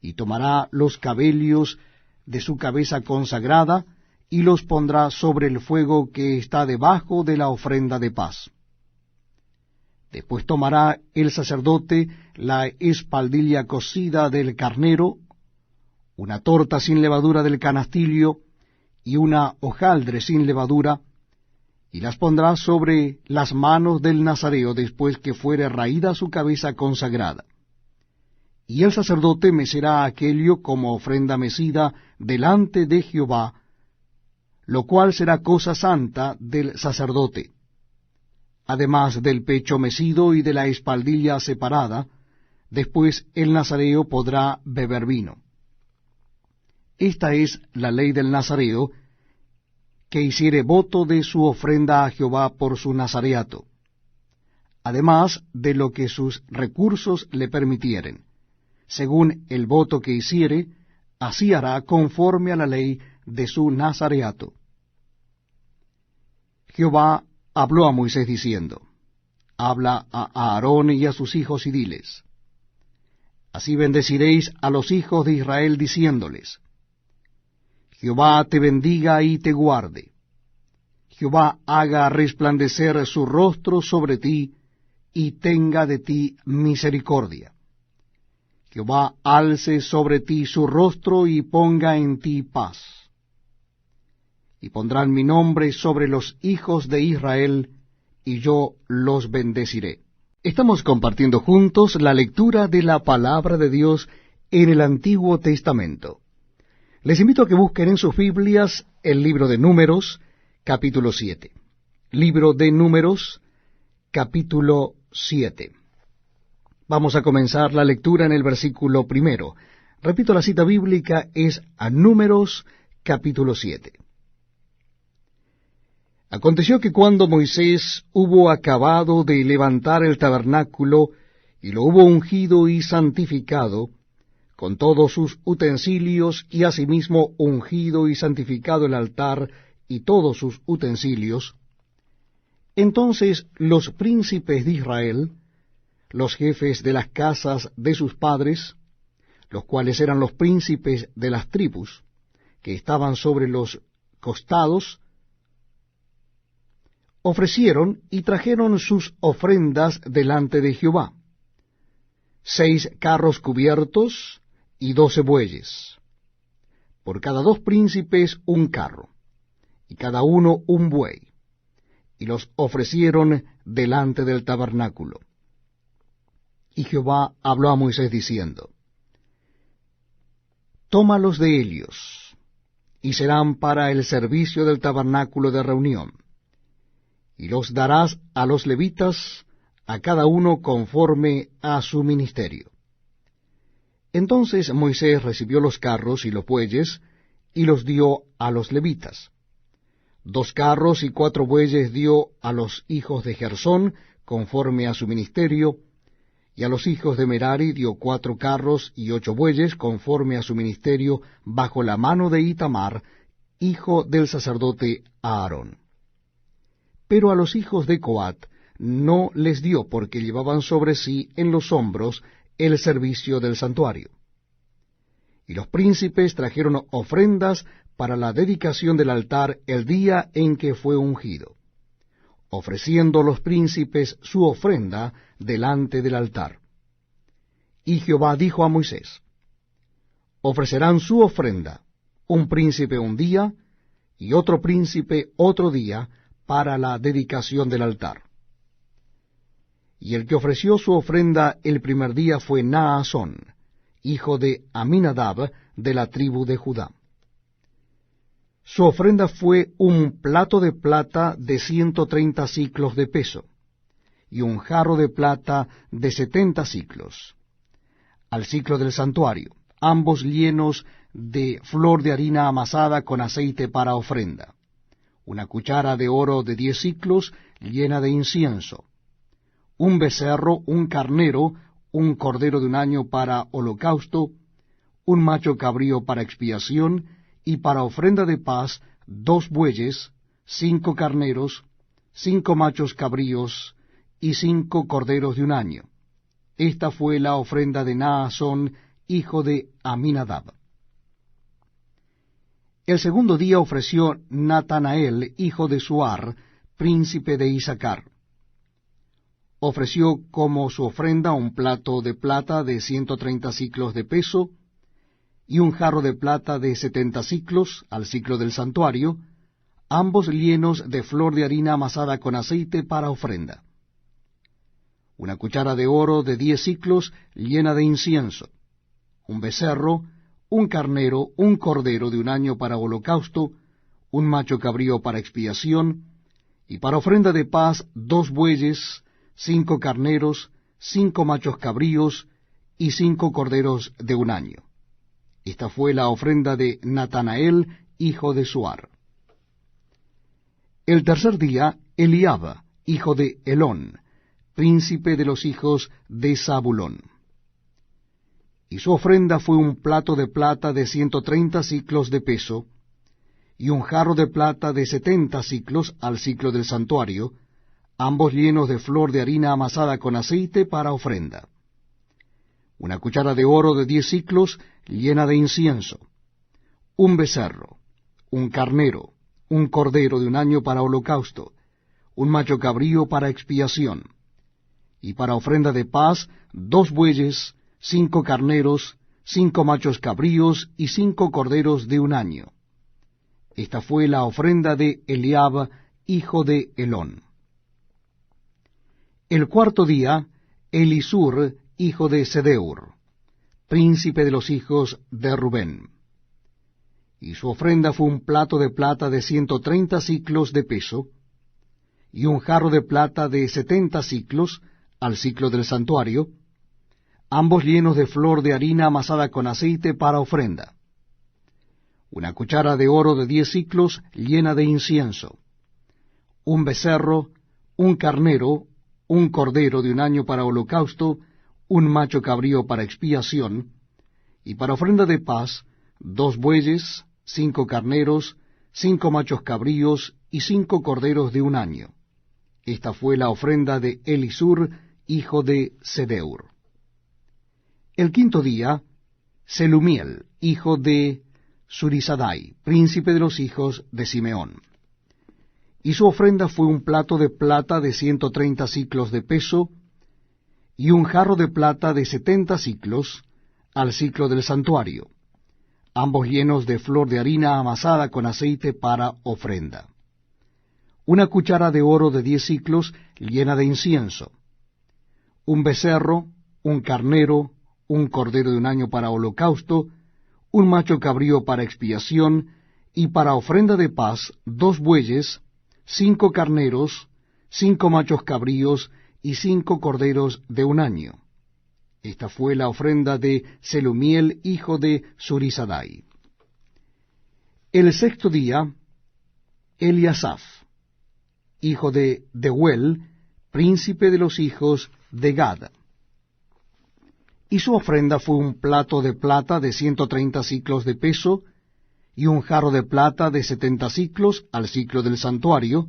y tomará los cabellos de su cabeza consagrada, y los pondrá sobre el fuego que está debajo de la ofrenda de paz. Después tomará el sacerdote la espaldilla cocida del carnero, una torta sin levadura del canastillo, y una hojaldre sin levadura, y las pondrá sobre las manos del nazareo después que fuere raída su cabeza consagrada. Y el sacerdote mecerá aquello como ofrenda mecida delante de Jehová, lo cual será cosa santa del sacerdote, además del pecho mecido y de la espaldilla separada. Después el nazareo podrá beber vino. Esta es la ley del nazareo, que hiciere voto de su ofrenda a Jehová por su nazareato, además de lo que sus recursos le permitieren. Según el voto que hiciere, así hará conforme a la ley de su nazareato. Jehová habló a Moisés diciendo: Habla a Aarón y a sus hijos y diles: Así bendeciréis a los hijos de Israel diciéndoles: Jehová te bendiga y te guarde. Jehová haga resplandecer su rostro sobre ti, y tenga de ti misericordia. Jehová alce sobre ti su rostro, y ponga en ti paz. Y pondrán mi nombre sobre los hijos de Israel, y yo los bendeciré. Estamos compartiendo juntos la lectura de la palabra de Dios en el Antiguo Testamento. Les invito a que busquen en sus Biblias el libro de Números, capítulo 7. Libro de Números, capítulo 7. Vamos a comenzar la lectura en el versículo primero. Repito, la cita bíblica es a Números, capítulo 7. Aconteció que cuando Moisés hubo acabado de levantar el tabernáculo, y lo hubo ungido y santificado, con todos sus utensilios, y asimismo ungido y santificado el altar y todos sus utensilios, entonces los príncipes de Israel, los jefes de las casas de sus padres, los cuales eran los príncipes de las tribus, que estaban sobre los costados, ofrecieron y trajeron sus ofrendas delante de Jehová: 6 carros cubiertos y 12 bueyes, por cada 2 príncipes un carro, y cada uno un buey, y los ofrecieron delante del tabernáculo. Y Jehová habló a Moisés diciendo: Tómalos de ellos, y serán para el servicio del tabernáculo de reunión, y los darás a los levitas, a cada uno conforme a su ministerio. Entonces Moisés recibió los carros y los bueyes, y los dio a los levitas. 2 carros y 4 bueyes dio a los hijos de Gersón, conforme a su ministerio, y a los hijos de Merari dio 4 carros y 8 bueyes, conforme a su ministerio, bajo la mano de Itamar, hijo del sacerdote Aarón. Pero a los hijos de Coat no les dio, porque llevaban sobre sí en los hombros el servicio del santuario. Y los príncipes trajeron ofrendas para la dedicación del altar el día en que fue ungido, ofreciendo los príncipes su ofrenda delante del altar. Y Jehová dijo a Moisés: Ofrecerán su ofrenda, un príncipe un día, y otro príncipe otro día, para la dedicación del altar. Y el que ofreció su ofrenda el primer día fue Naasón, hijo de Aminadab, de la tribu de Judá. Su ofrenda fue un plato de plata de 130 siclos de peso, y un jarro de plata de 70 siclos, al siclo del santuario, ambos llenos de flor de harina amasada con aceite para ofrenda. Una cuchara de oro de 10 siclos llena de incienso, un becerro, un carnero, un cordero de un año para holocausto, un macho cabrío para expiación, y para ofrenda de paz 2 bueyes, 5 carneros, 5 machos cabríos, y 5 corderos de un año. Esta fue la ofrenda de Naasón, hijo de Aminadab. El segundo día ofreció Natanael, hijo de Suar, príncipe de Isaacar. Ofreció como su ofrenda un plato de plata de 130 siclos de peso, y un jarro de plata de 70 siclos, al siclo del santuario, ambos llenos de flor de harina amasada con aceite para ofrenda. Una cuchara de oro de 10 siclos llena de incienso, un becerro, un carnero, un cordero de un año para holocausto, un macho cabrío para expiación, y para ofrenda de paz 2 bueyes, 5 carneros, 5 machos cabríos, y 5 corderos de un año. Esta fue la ofrenda de Natanael, hijo de Suar. El tercer día, Eliab, hijo de Helón, príncipe de los hijos de Zabulón. Y su ofrenda fue un plato de plata de 130 siclos de peso, y un jarro de plata de 70 siclos al siclo del santuario, ambos llenos de flor de harina amasada con aceite para ofrenda. Una cuchara de oro de 10 siclos llena de incienso, un becerro, un carnero, un cordero de un año para holocausto, un macho cabrío para expiación, y para ofrenda de paz 2 bueyes, 5 carneros, 5 machos cabríos y 5 corderos de un año. Esta fue la ofrenda de Eliab, hijo de Helón. El cuarto día, Elisur, hijo de Sedeur, príncipe de los hijos de Rubén. Y su ofrenda fue un plato de plata de 130 siclos de peso, y un jarro de plata de 70 siclos al siclo del santuario, ambos llenos de flor de harina amasada con aceite para ofrenda. Una cuchara de oro de 10 siclos llena de incienso, un becerro, un carnero, un cordero de un año para holocausto, un macho cabrío para expiación, y para ofrenda de paz 2 bueyes, 5 carneros, 5 machos cabríos y 5 corderos de un año. Esta fue la ofrenda de Elisur, hijo de Sedeur. El quinto día, Selumiel, hijo de Surisadai, príncipe de los hijos de Simeón. Y su ofrenda fue un plato de plata de 130 siclos de peso, y un jarro de plata de 70 siclos al siclo del santuario, ambos llenos de flor de harina amasada con aceite para ofrenda. Una cuchara de oro de 10 siclos llena de incienso, un becerro, un carnero, un cordero de un año para holocausto, un macho cabrío para expiación, y para ofrenda de paz 2 bueyes, 5 carneros, 5 machos cabríos y 5 corderos de un año. Esta fue la ofrenda de Selumiel, hijo de Surisadai. El sexto día, Eliasaf, hijo de Deuel, príncipe de los hijos de Gad. Y su ofrenda fue un plato de plata de 130 siclos de peso, y un jarro de plata de 70 siclos al siclo del santuario,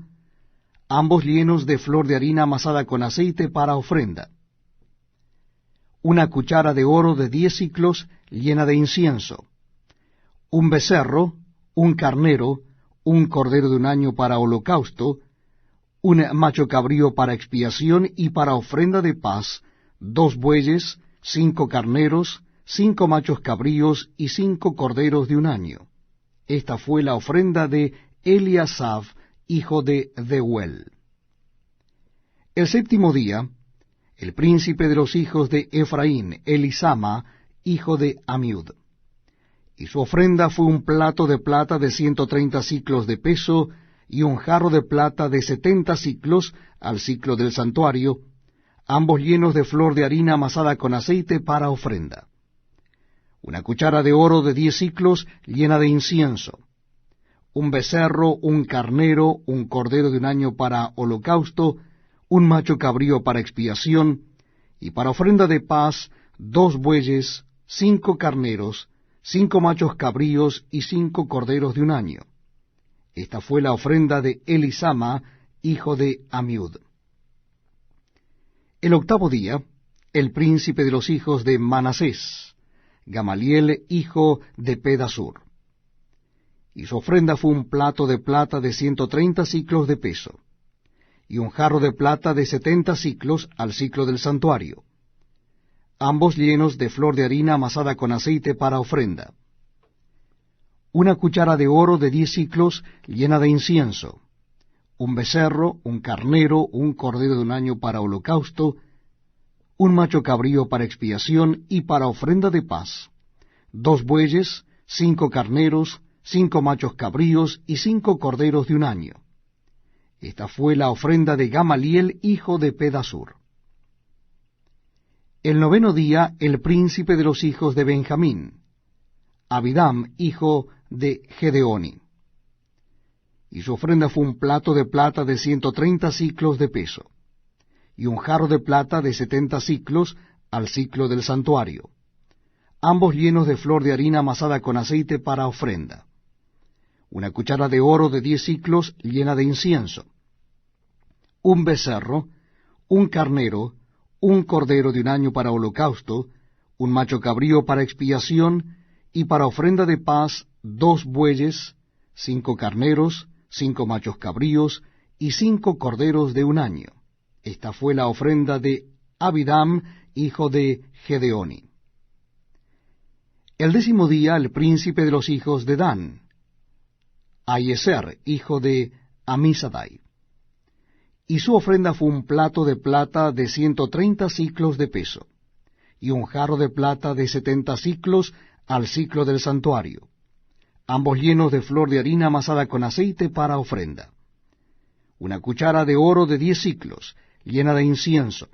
ambos llenos de flor de harina amasada con aceite para ofrenda. Una cuchara de oro de 10 siclos llena de incienso, un becerro, un carnero, un cordero de un año para holocausto, un macho cabrío para expiación y para ofrenda de paz 2 bueyes, 5 carneros, 5 machos cabríos y 5 corderos de un año. Esta fue la ofrenda de Eliasaf, hijo de Deuel. El séptimo día, el príncipe de los hijos de Efraín, Elisama, hijo de Amiud. Y su ofrenda fue un plato de plata de 130 siclos de peso, y un jarro de plata de 70 siclos al siclo del santuario, ambos llenos de flor de harina amasada con aceite para ofrenda. Una cuchara de oro de 10 siclos llena de incienso, un becerro, un carnero, un cordero de un año para holocausto, un macho cabrío para expiación, y para ofrenda de paz 2 bueyes, 5 carneros, 5 machos cabríos y 5 corderos de un año. Esta fue la ofrenda de Elisama, hijo de Amiud. El octavo día, el príncipe de los hijos de Manasés, Gamaliel, hijo de Pedasur. Y su ofrenda fue un plato de plata de 130 siclos de peso, y un jarro de plata de 70 siclos al siclo del santuario, ambos llenos de flor de harina amasada con aceite para ofrenda. Una cuchara de oro de 10 siclos llena de incienso, un becerro, un carnero, un cordero de un año para holocausto, un macho cabrío para expiación y para ofrenda de paz, 2 bueyes, 5 carneros, 5 machos cabríos y 5 corderos de un año. Esta fue la ofrenda de Gamaliel, hijo de Pedasur. El noveno día, el príncipe de los hijos de Benjamín, Abidam, hijo de Gedeoni. Y su ofrenda fue un plato de plata de 130 siclos de peso, y un jarro de plata de 70 siclos al siclo del santuario, ambos llenos de flor de harina amasada con aceite para ofrenda. Una cuchara de oro de 10 siclos llena de incienso, un becerro, un carnero, un cordero de un año para holocausto, un macho cabrío para expiación, y para ofrenda de paz 2 bueyes, 5 carneros, 5 machos cabríos y 5 corderos de un año. Esta fue la ofrenda de Abidam, hijo de Gedeoni. El 10º día, el príncipe de los hijos de Dan, Ahiezer, hijo de Amisadai. Y su ofrenda fue un plato de plata de 130 siclos de peso, y un jarro de plata de 70 siclos al siclo del santuario, ambos llenos de flor de harina amasada con aceite para ofrenda. Una cuchara de oro de 10 siclos, llena de incienso,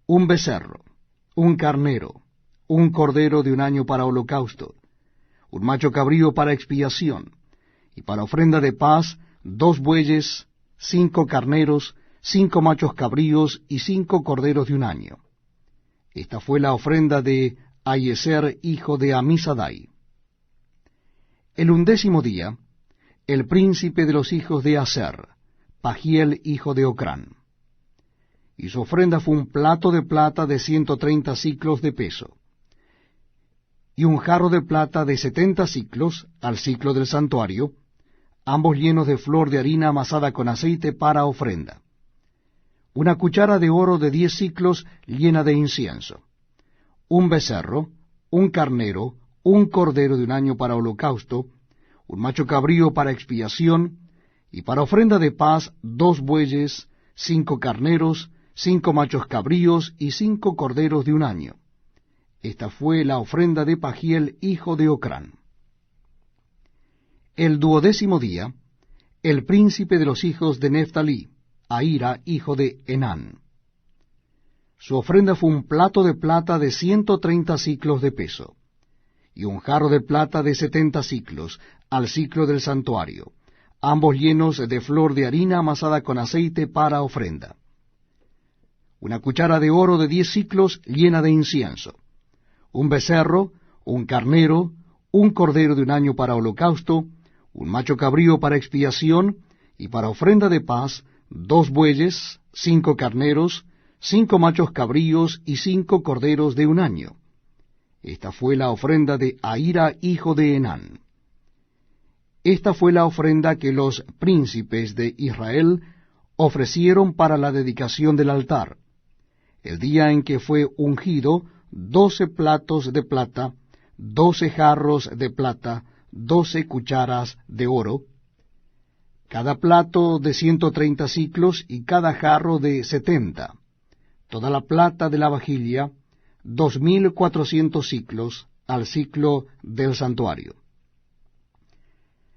un becerro, un carnero, un cordero de un año para holocausto, un macho cabrío para expiación, y para ofrenda de paz 2 bueyes, 5 carneros, 5 machos cabríos y 5 corderos de un año. Esta fue la ofrenda de Ahiezer, hijo de Amisadai. El 11º día, el príncipe de los hijos de Aser, Pagiel, hijo de Ocrán. Y su ofrenda fue un plato de plata de 130 siclos de peso, y un jarro de plata de 70 siclos al siclo del santuario, ambos llenos de flor de harina amasada con aceite para ofrenda. Una cuchara de oro de 10 siclos llena de incienso, un becerro, un carnero, un cordero de un año para holocausto, un macho cabrío para expiación, y para ofrenda de paz 2 bueyes, 5 carneros, 5 machos cabríos y 5 corderos de un año. Esta fue la ofrenda de Pagiel, hijo de Ocrán. El 12º día, el príncipe de los hijos de Neftalí, Ahira, hijo de Enán. Su ofrenda fue un plato de plata de 130 siclos de peso, y un jarro de plata de 70 siclos al siclo del santuario, ambos llenos de flor de harina amasada con aceite para ofrenda. Una cuchara de oro de 10 siclos llena de incienso, un becerro, un carnero, un cordero de un año para holocausto, un macho cabrío para expiación, y para ofrenda de paz 2 bueyes, 5 carneros, 5 machos cabríos y 5 corderos de un año. Esta fue la ofrenda de Ahira, hijo de Enán. Esta fue la ofrenda que los príncipes de Israel ofrecieron para la dedicación del altar, el día en que fue ungido, 12 platos de plata, 12 jarros de plata, 12 cucharas de oro, cada plato de 130 siclos y cada jarro de 70, toda la plata de la vajilla, 2,400 siclos al siclo del santuario.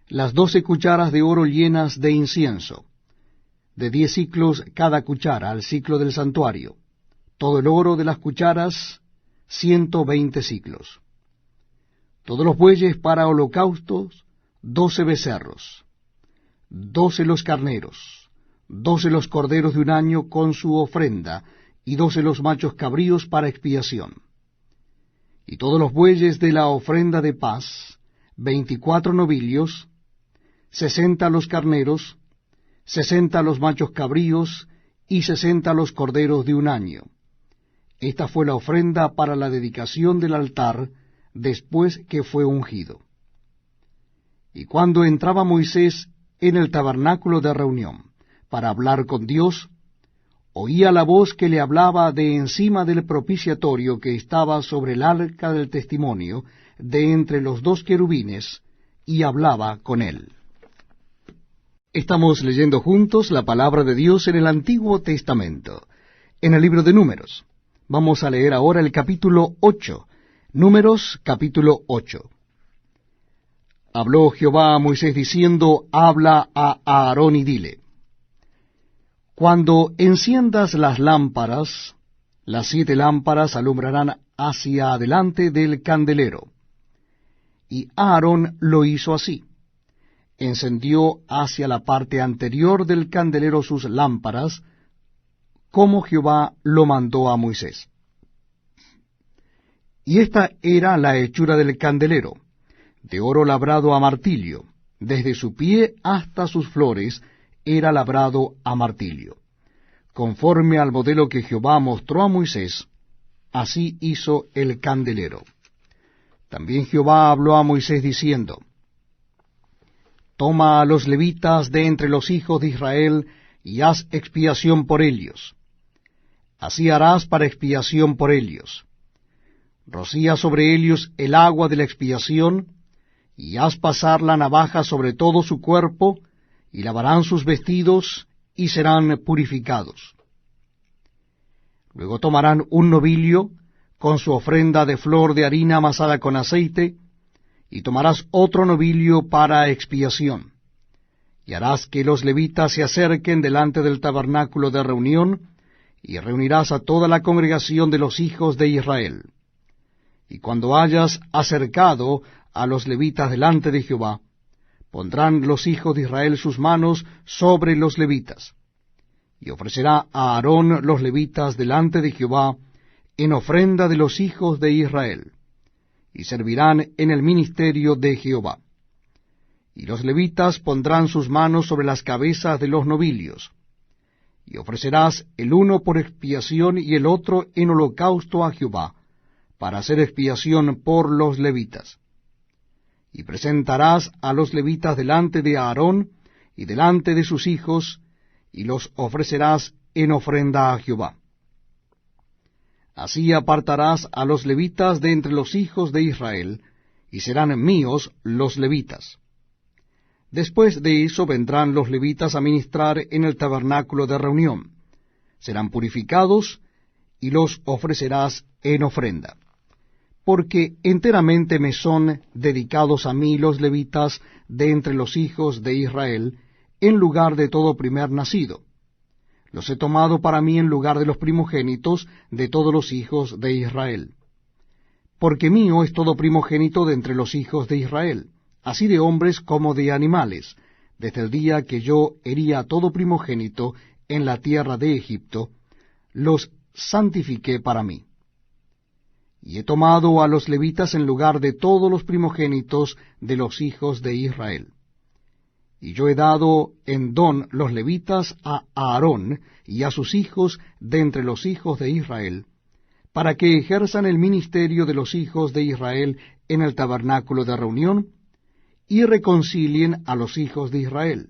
Las 12 cucharas de oro llenas de incienso, de 10 siclos cada cuchara al siclo del santuario, todo el oro de las cucharas, 120 siclos. Todos los bueyes para holocaustos, 12 becerros, 12 los carneros, 12 los corderos de un año con su ofrenda, y 12 los machos cabríos para expiación. Y todos los bueyes de la ofrenda de paz, 24 novillos, 60 los carneros, 60 los machos cabríos, y 60 los corderos de un año. Esta fue la ofrenda para la dedicación del altar, después que fue ungido. Y cuando entraba Moisés en el tabernáculo de reunión para hablar con Dios, oía la voz que le hablaba de encima del propiciatorio que estaba sobre el arca del testimonio, de entre los 2 querubines, y hablaba con él. Estamos leyendo juntos la palabra de Dios en el Antiguo Testamento, en el libro de Números. Vamos a leer ahora el capítulo 8, Números capítulo 8. Habló Jehová a Moisés diciendo, habla a Aarón y dile, cuando enciendas las lámparas, las 7 lámparas alumbrarán hacia adelante del candelero. Y Aarón lo hizo así. Encendió hacia la parte anterior del candelero sus lámparas, como Jehová lo mandó a Moisés. Y esta era la hechura del candelero, de oro labrado a martillo, desde su pie hasta sus flores era labrado a martillo. Conforme al modelo que Jehová mostró a Moisés, así hizo el candelero. También Jehová habló a Moisés diciendo, Toma a los levitas de entre los hijos de Israel, y haz expiación por ellos. Así harás para expiación por ellos. Rocía sobre ellos el agua de la expiación, y haz pasar la navaja sobre todo su cuerpo, y lavarán sus vestidos, y serán purificados. Luego tomarán un novillo, con su ofrenda de flor de harina amasada con aceite, y tomarás otro novillo para expiación. Y harás que los levitas se acerquen delante del tabernáculo de reunión, y reunirás a toda la congregación de los hijos de Israel. Y cuando hayas acercado a los levitas delante de Jehová, pondrán los hijos de Israel sus manos sobre los levitas. Y ofrecerá a Aarón los levitas delante de Jehová en ofrenda de los hijos de Israel, y servirán en el ministerio de Jehová. Y los levitas pondrán sus manos sobre las cabezas de los novillos, y ofrecerás el uno por expiación y el otro en holocausto a Jehová, para hacer expiación por los levitas. Y presentarás a los levitas delante de Aarón y delante de sus hijos, y los ofrecerás en ofrenda a Jehová. Así apartarás a los levitas de entre los hijos de Israel, y serán míos los levitas. Después de eso vendrán los levitas a ministrar en el tabernáculo de reunión. Serán purificados, y los ofrecerás en ofrenda. Porque enteramente me son dedicados a mí los levitas de entre los hijos de Israel, en lugar de todo primer nacido. Los he tomado para mí en lugar de los primogénitos de todos los hijos de Israel. Porque mío es todo primogénito de entre los hijos de Israel, así de hombres como de animales, desde el día que yo hería a todo primogénito en la tierra de Egipto, los santifiqué para mí. Y he tomado a los levitas en lugar de todos los primogénitos de los hijos de Israel. Y yo he dado en don los levitas a Aarón y a sus hijos de entre los hijos de Israel, para que ejerzan el ministerio de los hijos de Israel en el tabernáculo de reunión, y reconcilien a los hijos de Israel,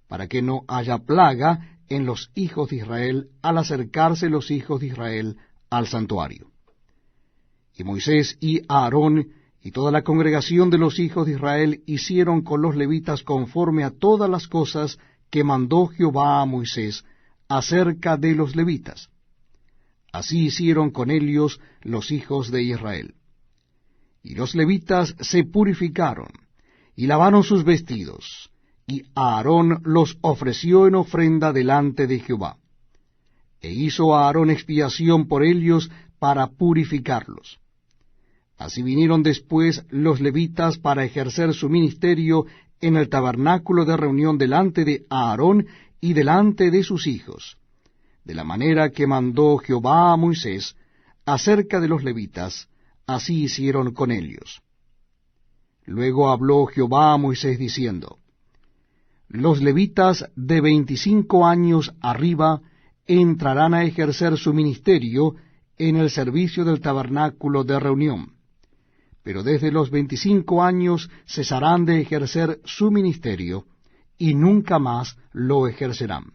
para que no haya plaga en los hijos de Israel al acercarse los hijos de Israel al santuario. Y Moisés y Aarón y toda la congregación de los hijos de Israel hicieron con los levitas conforme a todas las cosas que mandó Jehová a Moisés acerca de los levitas. Así hicieron con ellos los hijos de Israel. Y los levitas se purificaron, y lavaron sus vestidos, y Aarón los ofreció en ofrenda delante de Jehová. E hizo Aarón expiación por ellos para purificarlos. Así vinieron después los levitas para ejercer su ministerio en el tabernáculo de reunión delante de Aarón y delante de sus hijos, de la manera que mandó Jehová a Moisés acerca de los levitas, así hicieron con ellos. Luego habló Jehová a Moisés diciendo, Los levitas de 25 años arriba entrarán a ejercer su ministerio en el servicio del tabernáculo de reunión, pero desde los 25 años cesarán de ejercer su ministerio, y nunca más lo ejercerán.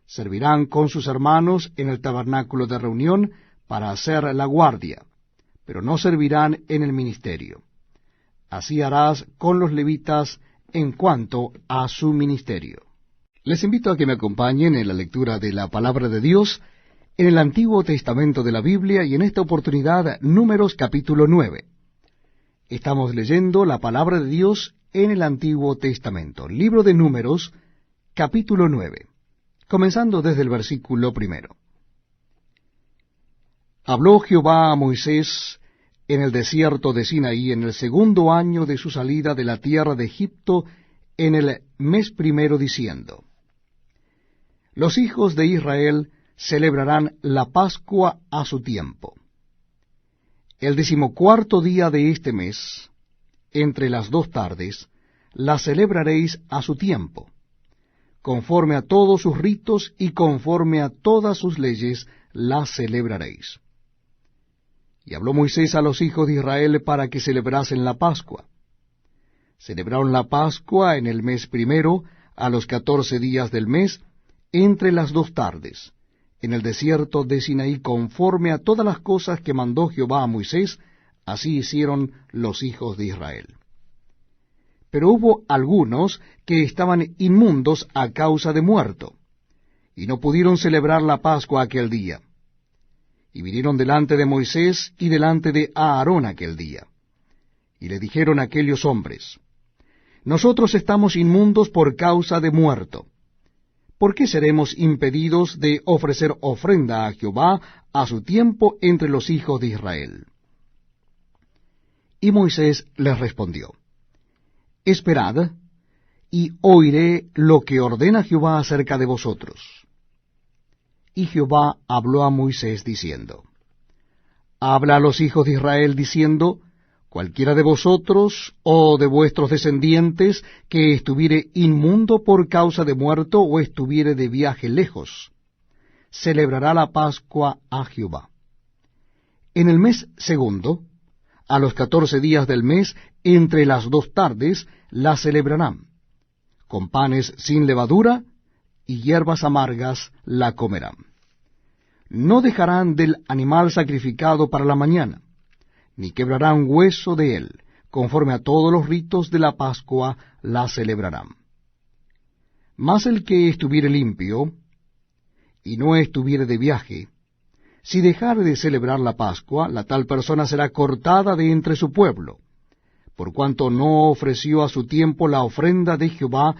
Servirán con sus hermanos en el tabernáculo de reunión para hacer la guardia, pero no servirán en el ministerio. Así harás con los levitas en cuanto a su ministerio. Les invito a que me acompañen en la lectura de la palabra de Dios en el Antiguo Testamento de la Biblia, y en esta oportunidad Números capítulo 9. Estamos leyendo la palabra de Dios en el Antiguo Testamento, libro de Números capítulo 9, comenzando desde el versículo 1. Habló Jehová a Moisés en el desierto de Sinaí en el 2º año de su salida de la tierra de Egipto, en el mes primero, diciendo, Los hijos de Israel celebrarán la Pascua a su tiempo. El 14º día de este mes, entre las 2 tardes, la celebraréis a su tiempo, conforme a todos sus ritos y conforme a todas sus leyes la celebraréis. Y habló Moisés a los hijos de Israel para que celebrasen la Pascua. celebraron la Pascua en el mes primero, a los 14 días del mes, entre las 2 tardes, en el desierto de Sinaí, conforme a todas las cosas que mandó Jehová a Moisés, así hicieron los hijos de Israel. Pero hubo algunos que estaban inmundos a causa de muerto, y no pudieron celebrar la Pascua aquel día. Y vinieron delante de Moisés y delante de Aarón aquel día. Y le dijeron a aquellos hombres: Nosotros estamos inmundos por causa de muerto. ¿Por qué seremos impedidos de ofrecer ofrenda a Jehová a su tiempo entre los hijos de Israel? Y Moisés les respondió: Esperad, y oiré lo que ordena Jehová acerca de vosotros. Y Jehová habló a Moisés diciendo: Habla a los hijos de Israel diciendo: Cualquiera de vosotros o de vuestros descendientes que estuviere inmundo por causa de muerto o estuviere de viaje lejos, celebrará la Pascua a Jehová. En el mes segundo, a los 14 días del mes, entre las 2 tardes, la celebrarán. Con panes sin levadura y hierbas amargas la comerán. No dejarán del animal sacrificado para la mañana, ni quebrarán hueso de él, conforme a todos los ritos de la Pascua la celebrarán. Mas el que estuviere limpio, y no estuviere de viaje, si dejare de celebrar la Pascua, la tal persona será cortada de entre su pueblo, por cuanto no ofreció a su tiempo la ofrenda de Jehová,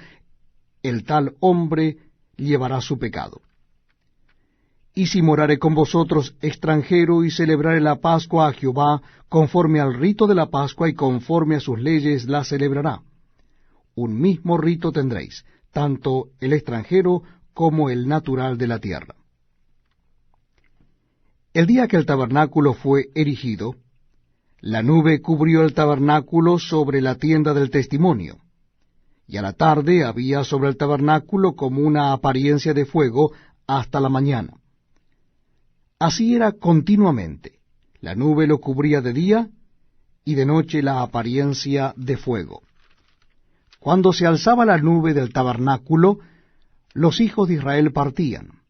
el tal hombre llevará su pecado. Y si morare con vosotros extranjero y celebrare la Pascua a Jehová, conforme al rito de la Pascua y conforme a sus leyes la celebrará. Un mismo rito tendréis, tanto el extranjero como el natural de la tierra. El día que el tabernáculo fue erigido, la nube cubrió el tabernáculo sobre la tienda del testimonio, y a la tarde había sobre el tabernáculo como una apariencia de fuego hasta la mañana. Así era continuamente. La nube lo cubría de día, y de noche la apariencia de fuego. Cuando se alzaba la nube del tabernáculo, los hijos de Israel partían,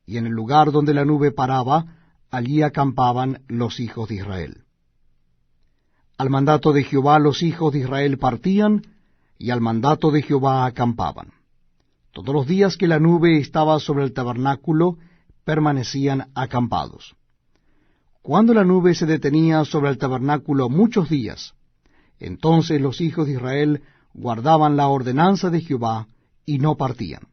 y en el lugar donde la nube paraba, allí acampaban los hijos de Israel. Al mandato de Jehová los hijos de Israel partían, y al mandato de Jehová acampaban. Todos los días que la nube estaba sobre el tabernáculo, permanecían acampados. Cuando la nube se detenía sobre el tabernáculo muchos días, entonces los hijos de Israel guardaban la ordenanza de Jehová y no partían.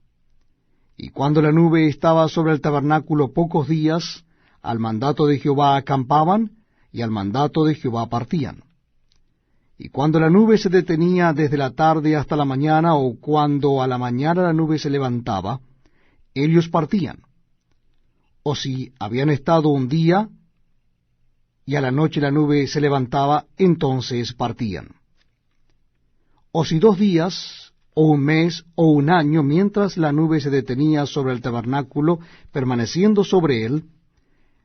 Y cuando la nube estaba sobre el tabernáculo pocos días, al mandato de Jehová acampaban, y al mandato de Jehová partían. Y cuando la nube se detenía desde la tarde hasta la mañana, o cuando a la mañana la nube se levantaba, ellos partían. O si habían estado un día, y a la noche la nube se levantaba, entonces partían. O si 2 días, o un mes, o un año, mientras la nube se detenía sobre el tabernáculo, permaneciendo sobre él,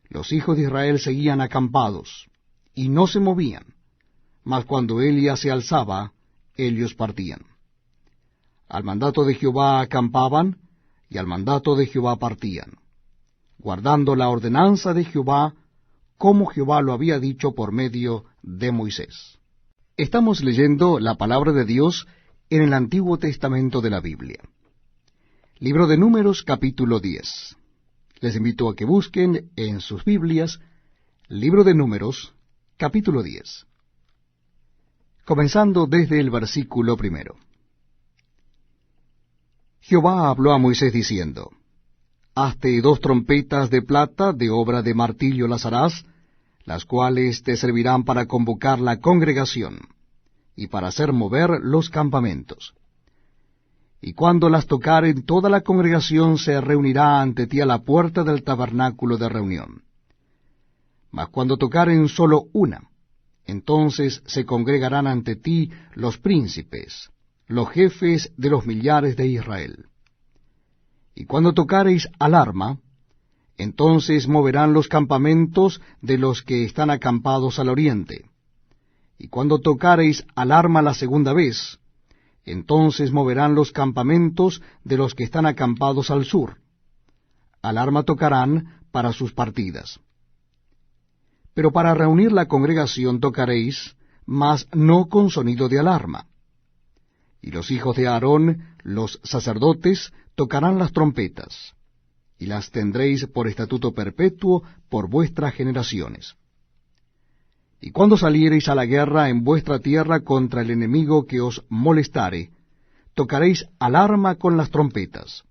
los hijos de Israel seguían acampados, y no se movían, mas cuando él ya se alzaba, ellos partían. Al mandato de Jehová acampaban, y al mandato de Jehová partían, guardando la ordenanza de Jehová, como Jehová lo había dicho por medio de Moisés. Estamos leyendo la palabra de Dios en el Antiguo Testamento de la Biblia. Libro de Números, capítulo 10. Les invito a que busquen en sus Biblias, Libro de Números, capítulo 10. Comenzando desde el versículo 1. Jehová habló a Moisés diciendo: Hazte 2 trompetas de plata, de obra de martillo las harás, las cuales te servirán para convocar la congregación, y para hacer mover los campamentos. Y cuando las tocaren, toda la congregación se reunirá ante ti a la puerta del tabernáculo de reunión. Mas cuando tocaren solo una, entonces se congregarán ante ti los príncipes, los jefes de los millares de Israel. Y cuando tocareis alarma, entonces moverán los campamentos de los que están acampados al oriente, Y cuando tocareis alarma la segunda vez, entonces moverán los campamentos de los que están acampados al sur. Alarma tocarán para sus partidas. Pero para reunir la congregación tocaréis, mas no con sonido de alarma. Y los hijos de Aarón, los sacerdotes, tocarán las trompetas, y las tendréis por estatuto perpetuo por vuestras generaciones. Y cuando saliereis a la guerra en vuestra tierra contra el enemigo que os molestare, tocaréis alarma con las trompetas.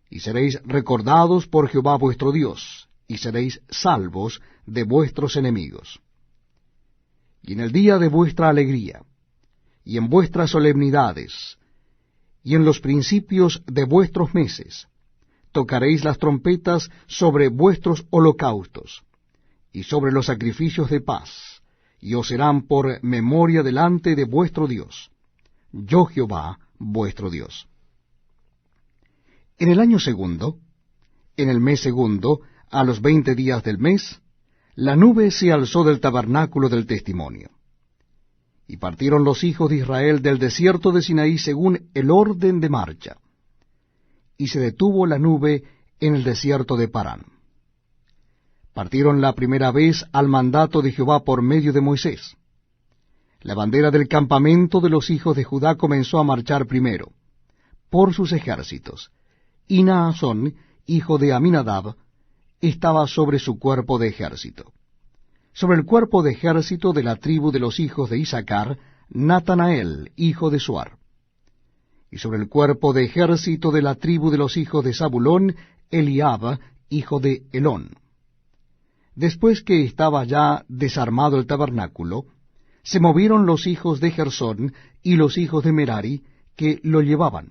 Y seréis recordados por Jehová vuestro Dios, y seréis salvos de vuestros enemigos. Y en el día de vuestra alegría, y en vuestras solemnidades, y en los principios de vuestros meses, tocaréis las trompetas sobre vuestros holocaustos, y sobre los sacrificios de paz, y os serán por memoria delante de vuestro Dios. Yo Jehová, vuestro Dios. En el año segundo, en el mes segundo, a los 20 días del mes, la nube se alzó del tabernáculo del testimonio. Y partieron los hijos de Israel del desierto de Sinaí según el orden de marcha. Y se detuvo la nube en el desierto de Parán. Partieron la primera vez al mandato de Jehová por medio de Moisés. La bandera del campamento de los hijos de Judá comenzó a marchar primero, por sus ejércitos, y Naasón, hijo de Aminadab, estaba sobre su cuerpo de ejército. Sobre el cuerpo de ejército de la tribu de los hijos de Isaacar, Natanael, hijo de Suar. Y sobre el cuerpo de ejército de la tribu de los hijos de Zabulón, Eliab, hijo de Elón. Después que estaba ya desarmado el tabernáculo, se movieron los hijos de Gersón y los hijos de Merari, que lo llevaban.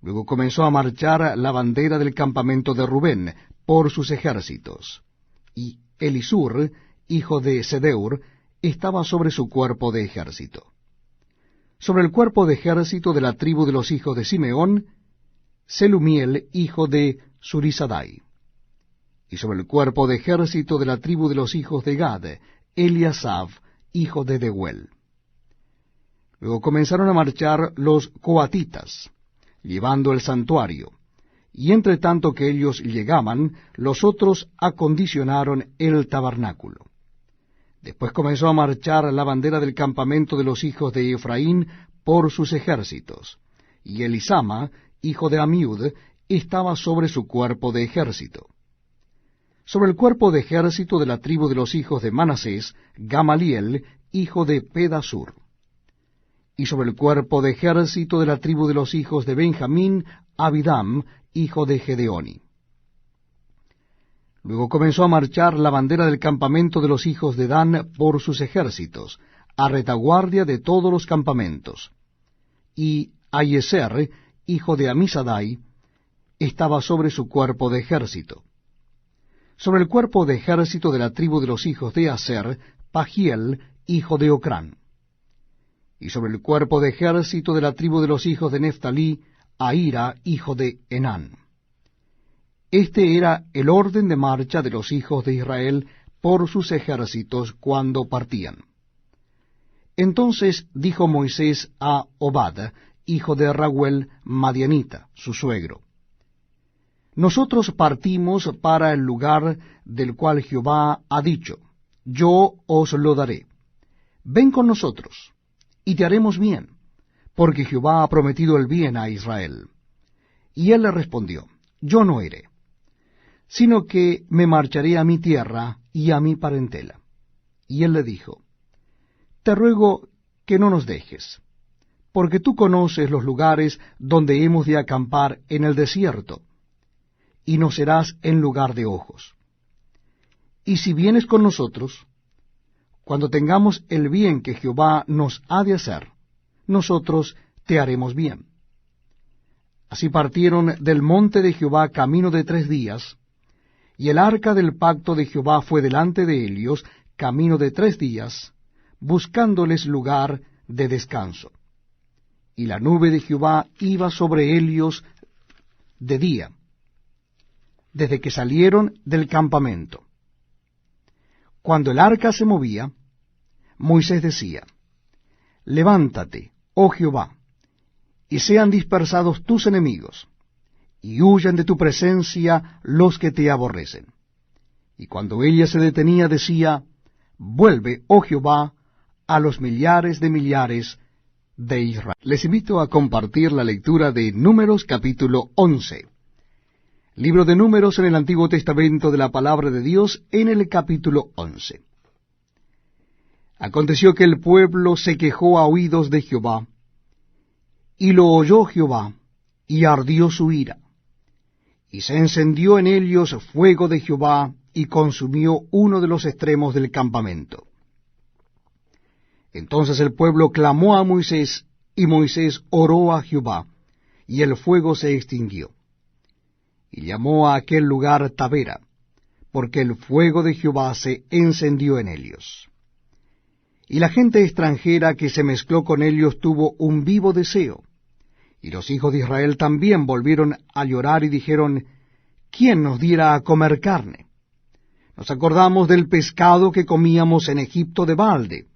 Luego comenzó a marchar la bandera del campamento de Rubén por sus ejércitos, y Elisur, hijo de Sedeur, estaba sobre su cuerpo de ejército. Sobre el cuerpo de ejército de la tribu de los hijos de Simeón, Selumiel, hijo de Surisadai. Y sobre el cuerpo de ejército de la tribu de los hijos de Gad, Eliasaf, hijo de Dehuel. Luego comenzaron a marchar los coatitas, llevando el santuario, y entre tanto que ellos llegaban, los otros acondicionaron el tabernáculo. Después comenzó a marchar la bandera del campamento de los hijos de Efraín por sus ejércitos, y Elisama, hijo de Amiud, estaba sobre su cuerpo de ejército. Sobre el cuerpo de ejército de la tribu de los hijos de Manasés, Gamaliel, hijo de Pedasur. Y sobre el cuerpo de ejército de la tribu de los hijos de Benjamín, Abidam, hijo de Gedeoni. Luego comenzó a marchar la bandera del campamento de los hijos de Dan por sus ejércitos, a retaguardia de todos los campamentos. Y Ayeser, hijo de Amisadai, estaba sobre su cuerpo de ejército. Sobre el cuerpo de ejército de la tribu de los hijos de Aser, Pagiel, hijo de Ocrán. Y sobre el cuerpo de ejército de la tribu de los hijos de Neftalí, Ahira, hijo de Enán. Este era el orden de marcha de los hijos de Israel por sus ejércitos cuando partían. Entonces dijo Moisés a Obad, hijo de Raguel, madianita, su suegro: Nosotros partimos para el lugar del cual Jehová ha dicho, yo os lo daré. Ven con nosotros, y te haremos bien, porque Jehová ha prometido el bien a Israel. Y él le respondió, yo no iré, sino que me marcharé a mi tierra y a mi parentela. Y él le dijo, te ruego que no nos dejes, porque tú conoces los lugares donde hemos de acampar en el desierto, y nos serás en lugar de ojos. Y si vienes con nosotros, cuando tengamos el bien que Jehová nos ha de hacer, nosotros te haremos bien. Así partieron del monte de Jehová camino de 3 días, y el arca del pacto de Jehová fue delante de ellos camino de 3 días, buscándoles lugar de descanso. Y la nube de Jehová iba sobre ellos de día, desde que salieron del campamento. Cuando el arca se movía, Moisés decía: Levántate, oh Jehová, y sean dispersados tus enemigos, y huyan de tu presencia los que te aborrecen. Y cuando ella se detenía, decía: Vuelve, oh Jehová, a los millares de Israel. Les invito a compartir la lectura de Números capítulo 11. Libro de Números en el Antiguo Testamento de la Palabra de Dios, en el capítulo 11. Aconteció que el pueblo se quejó a oídos de Jehová, y lo oyó Jehová, y ardió su ira. Y se encendió en ellos fuego de Jehová, y consumió uno de los extremos del campamento. Entonces el pueblo clamó a Moisés, y Moisés oró a Jehová, y el fuego se extinguió. Y llamó a aquel lugar Tabera, porque el fuego de Jehová se encendió en ellos. Y la gente extranjera que se mezcló con ellos tuvo un vivo deseo. Y los hijos de Israel también volvieron a llorar y dijeron: ¿Quién nos diera a comer carne? Nos acordamos del pescado que comíamos en Egipto de balde,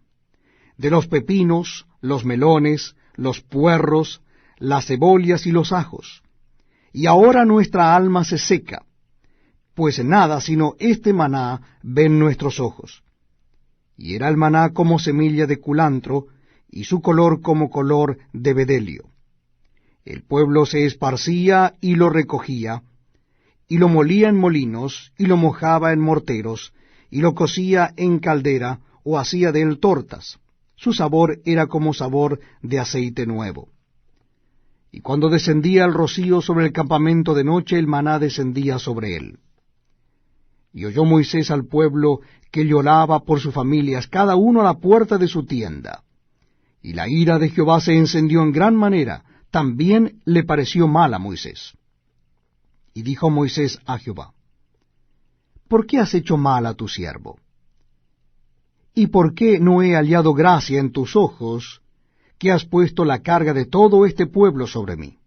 de los pepinos, los melones, los puerros, las cebollas y los ajos. Y ahora nuestra alma se seca, pues nada sino este maná ven nuestros ojos. Y era el maná como semilla de culantro, y su color como color de bedelio. El pueblo se esparcía y lo recogía, y lo molía en molinos, y lo mojaba en morteros, y lo cocía en caldera, o hacía de él tortas. Su sabor era como sabor de aceite nuevo. Y cuando descendía el rocío sobre el campamento de noche, el maná descendía sobre él. Y oyó Moisés al pueblo que lloraba por sus familias, cada uno a la puerta de su tienda. Y la ira de Jehová se encendió en gran manera, también le pareció mal a Moisés. Y dijo Moisés a Jehová: ¿Por qué has hecho mal a tu siervo? ¿Y por qué no he hallado gracia en tus ojos, que has puesto la carga de todo este pueblo sobre mí?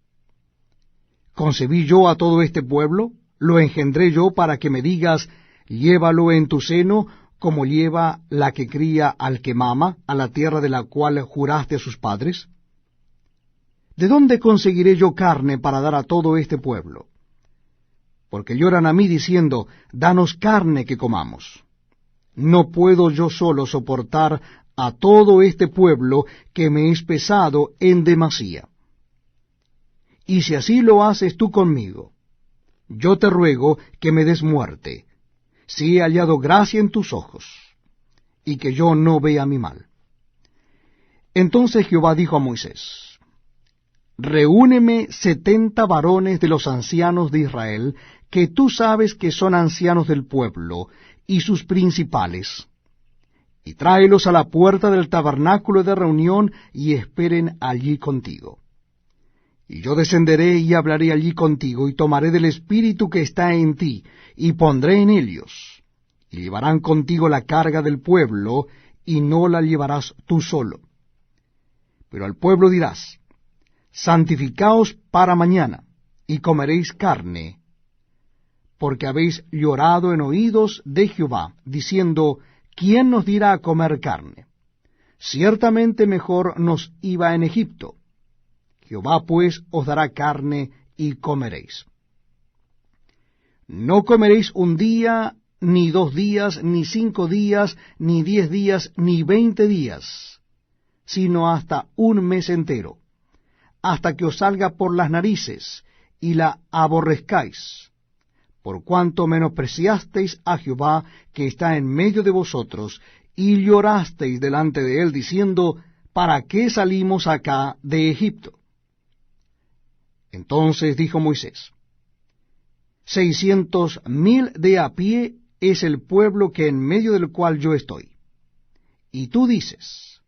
¿Concebí yo a todo este pueblo? ¿Lo engendré yo para que me digas: llévalo en tu seno, como lleva la que cría al que mama, a la tierra de la cual juraste a sus padres? ¿De dónde conseguiré yo carne para dar a todo este pueblo? Porque lloran a mí diciendo: danos carne que comamos. No puedo yo solo soportar a todo este pueblo, que me es pesado en demasía. Y si así lo haces tú conmigo, yo te ruego que me des muerte, si he hallado gracia en tus ojos, y que yo no vea mi mal. Entonces Jehová dijo a Moisés: Reúneme 70 varones de los ancianos de Israel, que tú sabes que son ancianos del pueblo, y sus principales, y tráelos a la puerta del tabernáculo de reunión, y esperen allí contigo. Y yo descenderé y hablaré allí contigo, y tomaré del espíritu que está en ti, y pondré en ellos, y llevarán contigo la carga del pueblo, y no la llevarás tú solo. Pero al pueblo dirás: santificaos para mañana, y comeréis carne, porque habéis llorado en oídos de Jehová, diciendo: ¿quién nos dirá a comer carne? Ciertamente mejor nos iba en Egipto. Jehová pues os dará carne y comeréis. No comeréis un día, ni 2 días, ni 5 días, ni 10 días, ni 20 días, sino hasta un mes entero, hasta que os salga por las narices, y la aborrezcáis, por cuanto menospreciasteis a Jehová, que está en medio de vosotros, y llorasteis delante de él, diciendo: ¿para qué salimos acá de Egipto? Entonces dijo Moisés: 600,000 de a pie es el pueblo que en medio del cual yo estoy. Y tú dices: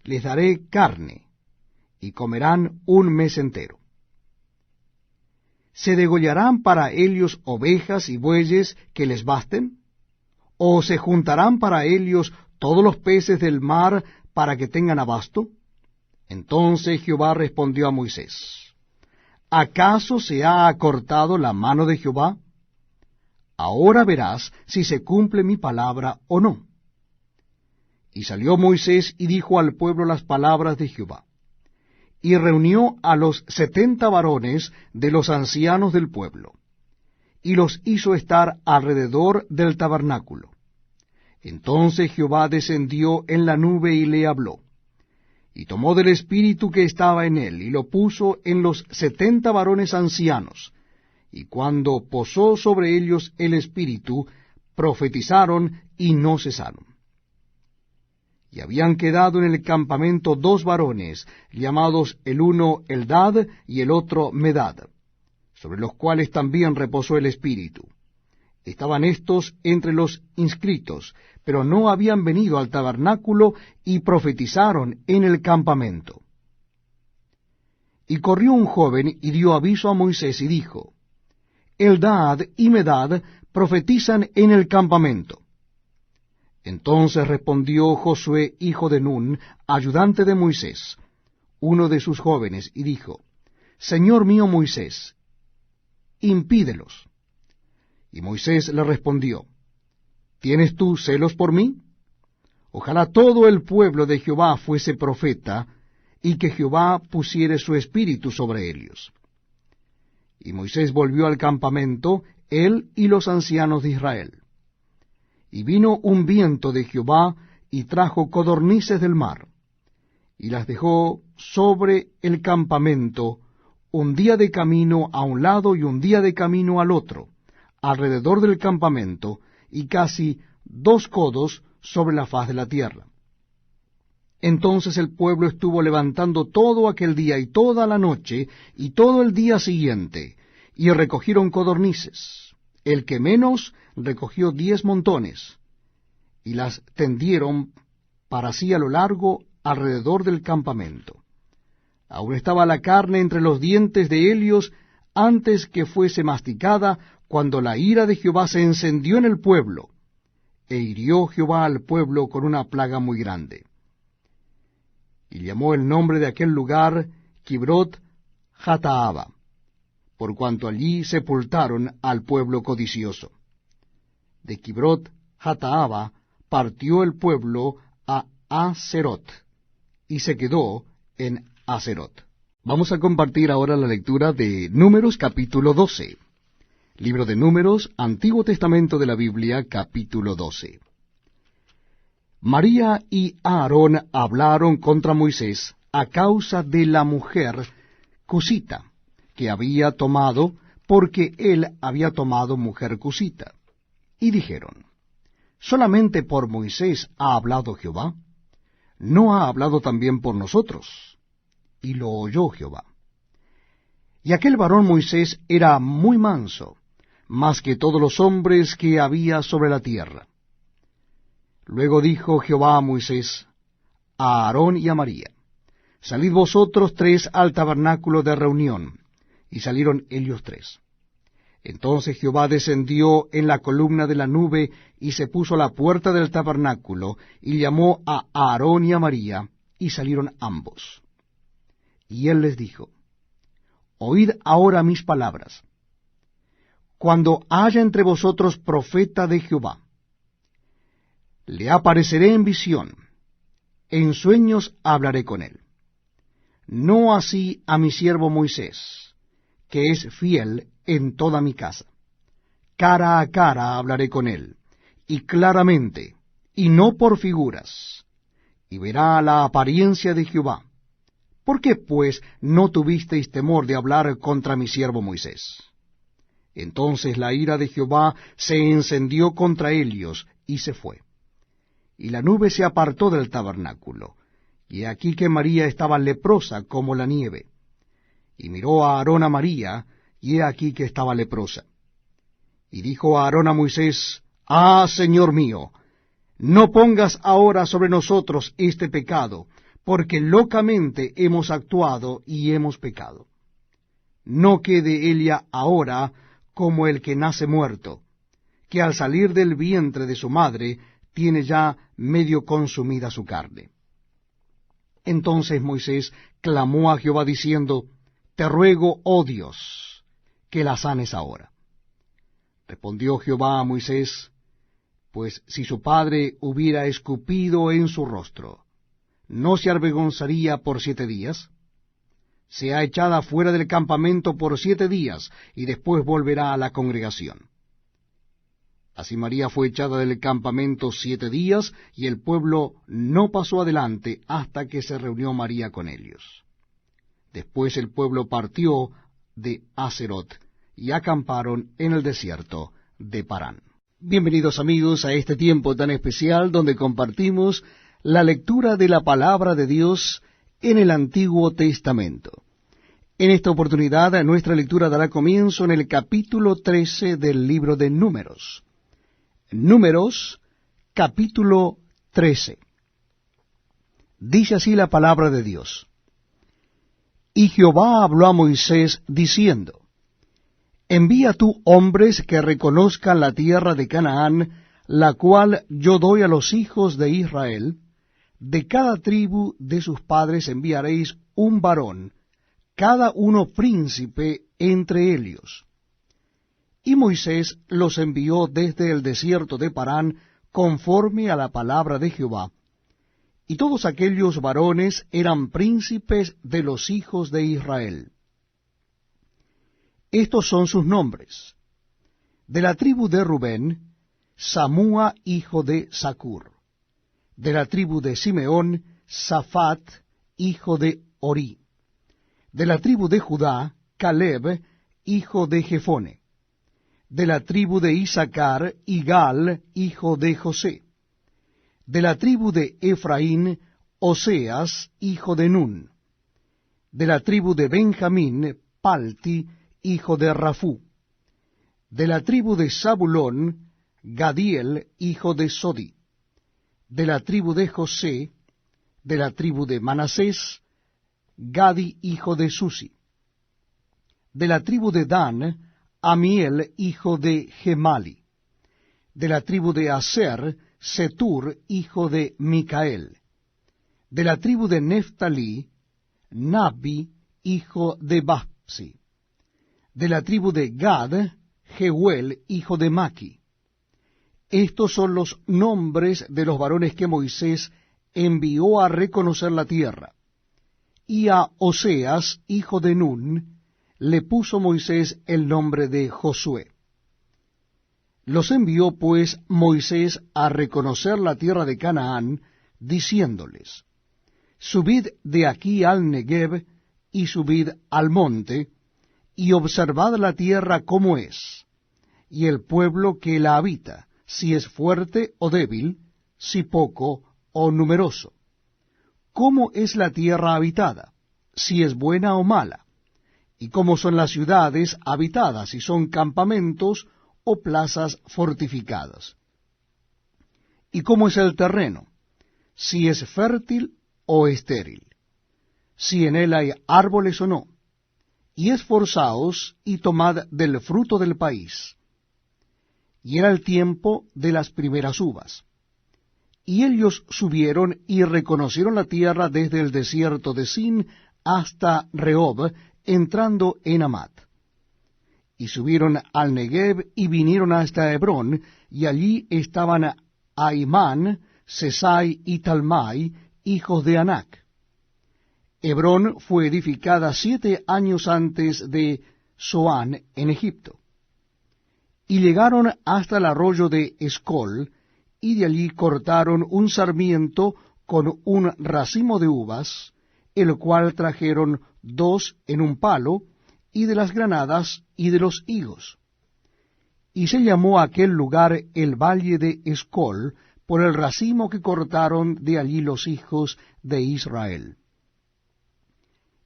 les daré carne, y comerán un mes entero. ¿Se degollarán para ellos ovejas y bueyes que les basten? ¿O se juntarán para ellos todos los peces del mar para que tengan abasto? Entonces Jehová respondió a Moisés: ¿acaso se ha acortado la mano de Jehová? Ahora verás si se cumple mi palabra o no. Y salió Moisés y dijo al pueblo las palabras de Jehová. Y reunió a los 70 varones de los ancianos del pueblo, y los hizo estar alrededor del tabernáculo. Entonces Jehová descendió en la nube y le habló, y tomó del espíritu que estaba en él, y lo puso en los 70 varones ancianos, y cuando posó sobre ellos el espíritu, profetizaron y no cesaron. Y habían quedado en el campamento 2 varones, llamados el uno Eldad y el otro Medad, sobre los cuales también reposó el espíritu. Estaban éstos entre los inscritos, pero no habían venido al tabernáculo, y profetizaron en el campamento. Y corrió un joven y dio aviso a Moisés y dijo, Eldad y Medad profetizan en el campamento. Entonces respondió Josué, hijo de Nun, ayudante de Moisés, uno de sus jóvenes, y dijo, Señor mío Moisés, impídelos. Y Moisés le respondió, ¿tienes tú celos por mí? Ojalá todo el pueblo de Jehová fuese profeta, y que Jehová pusiere su espíritu sobre ellos. Y Moisés volvió al campamento, él y los ancianos de Israel. Y vino un viento de Jehová, y trajo codornices del mar, y las dejó sobre el campamento, un día de camino a un lado y un día de camino al otro, alrededor del campamento, y casi 2 codos sobre la faz de la tierra. Entonces el pueblo estuvo levantando todo aquel día y toda la noche y todo el día siguiente, y recogieron codornices. El que menos recogió 10 montones, y las tendieron para sí a lo largo alrededor del campamento. Aún estaba la carne entre los dientes de ellos antes que fuese masticada, cuando la ira de Jehová se encendió en el pueblo, e hirió Jehová al pueblo con una plaga muy grande. Y llamó el nombre de aquel lugar Kibrot Hataaba, por cuanto allí sepultaron al pueblo codicioso. De Kibrot Hataaba partió el pueblo a Aserot, y se quedó en Aserot. Vamos a compartir ahora la lectura de Números capítulo 12. Libro de Números, Antiguo Testamento de la Biblia, capítulo 12. María y Aarón hablaron contra Moisés a causa de la mujer cusita que había tomado, porque él había tomado mujer cusita. Y dijeron, ¿solamente por Moisés ha hablado Jehová? ¿No ha hablado también por nosotros? Y lo oyó Jehová. Y aquel varón Moisés era muy manso, más que todos los hombres que había sobre la tierra. Luego dijo Jehová a Moisés, a Aarón y a María, salid vosotros 3 al tabernáculo de reunión. Y salieron ellos 3. Entonces Jehová descendió en la columna de la nube, y se puso a la puerta del tabernáculo, y llamó a Aarón y a María, y salieron ambos. Y él les dijo, oíd ahora mis palabras. Cuando haya entre vosotros profeta de Jehová, le apareceré en visión, en sueños hablaré con él. No así a mi siervo Moisés, que es fiel en toda mi casa. Cara a cara hablaré con él, y claramente, y no por figuras, y verá la apariencia de Jehová. ¿Por qué, pues, no tuvisteis temor de hablar contra mi siervo Moisés? Entonces la ira de Jehová se encendió contra ellos, y se fue. Y la nube se apartó del tabernáculo, y aquí que María estaba leprosa como la nieve. Y miró a Aarón a María, y he aquí que estaba leprosa. Y dijo a Aarón a Moisés, Ah, Señor mío, no pongas ahora sobre nosotros este pecado, porque locamente hemos actuado y hemos pecado. No quede ella ahora como el que nace muerto, que al salir del vientre de su madre tiene ya medio consumida su carne. Entonces Moisés clamó a Jehová diciendo, Te ruego, oh Dios, que la sanes ahora. Respondió Jehová a Moisés, pues si su padre hubiera escupido en su rostro, ¿no se avergonzaría por 7 días? Sea echada fuera del campamento por 7 días, y después volverá a la congregación. Así María fue echada del campamento 7 días, y el pueblo no pasó adelante hasta que se reunió María con ellos. Después el pueblo partió de Aserot, y acamparon en el desierto de Parán. Bienvenidos amigos a este tiempo tan especial donde compartimos la lectura de la palabra de Dios en el Antiguo Testamento. En esta oportunidad nuestra lectura dará comienzo en el capítulo 13 del libro de Números. Números, capítulo 13. Dice así la palabra de Dios. Y Jehová habló a Moisés diciendo, Envía tú hombres que reconozcan la tierra de Canaán, la cual yo doy a los hijos de Israel. De cada tribu de sus padres enviaréis un varón, cada uno príncipe entre ellos. Y Moisés los envió desde el desierto de Parán, conforme a la palabra de Jehová. Y todos aquellos varones eran príncipes de los hijos de Israel. Estos son sus nombres. De la tribu de Rubén, Samúa hijo de Zacur. De la tribu de Simeón, Safat hijo de Orí. De la tribu de Judá, Caleb hijo de Jefone. De la tribu de Isaacar, Igal hijo de José. De la tribu de Efraín, Oseas hijo de Nun. De la tribu de Benjamín, Palti hijo de Rafú. De la tribu de Zabulón, Gadiel hijo de Sodi. De la tribu de José, de la tribu de Manasés, Gadi hijo de Susi. De la tribu de Dan, Amiel hijo de Gemali. De la tribu de Aser, Setur hijo de Micael. De la tribu de Neftalí, Nabi hijo de Bapsi. De la tribu de Gad, Jehuel hijo de Maki. Estos son los nombres de los varones que Moisés envió a reconocer la tierra. Y a Oseas, hijo de Nun, le puso Moisés el nombre de Josué. Los envió pues Moisés a reconocer la tierra de Canaán, diciéndoles, Subid de aquí al Negev, y subid al monte, y observad la tierra cómo es, y el pueblo que la habita, si es fuerte o débil, si poco o numeroso. ¿Cómo es la tierra habitada? Si es buena o mala. Y cómo son las ciudades habitadas, si son campamentos o plazas fortificadas. Y cómo es el terreno, si es fértil o estéril, si en él hay árboles o no. Y esforzaos y tomad del fruto del país. Y era el tiempo de las primeras uvas. Y ellos subieron y reconocieron la tierra desde el desierto de Sin hasta Rehob, entrando en Amat. Y subieron al Negev y vinieron hasta Hebrón, y allí estaban Ahimán, Sesai y Talmai, hijos de Anac. Hebrón fue edificada 7 años antes de Zoán en Egipto. Y llegaron hasta el arroyo de Escol, y de allí cortaron un sarmiento con un racimo de uvas, el cual trajeron 2 en un palo, y de las granadas y de los higos. Y se llamó aquel lugar el valle de Escol, por el racimo que cortaron de allí los hijos de Israel.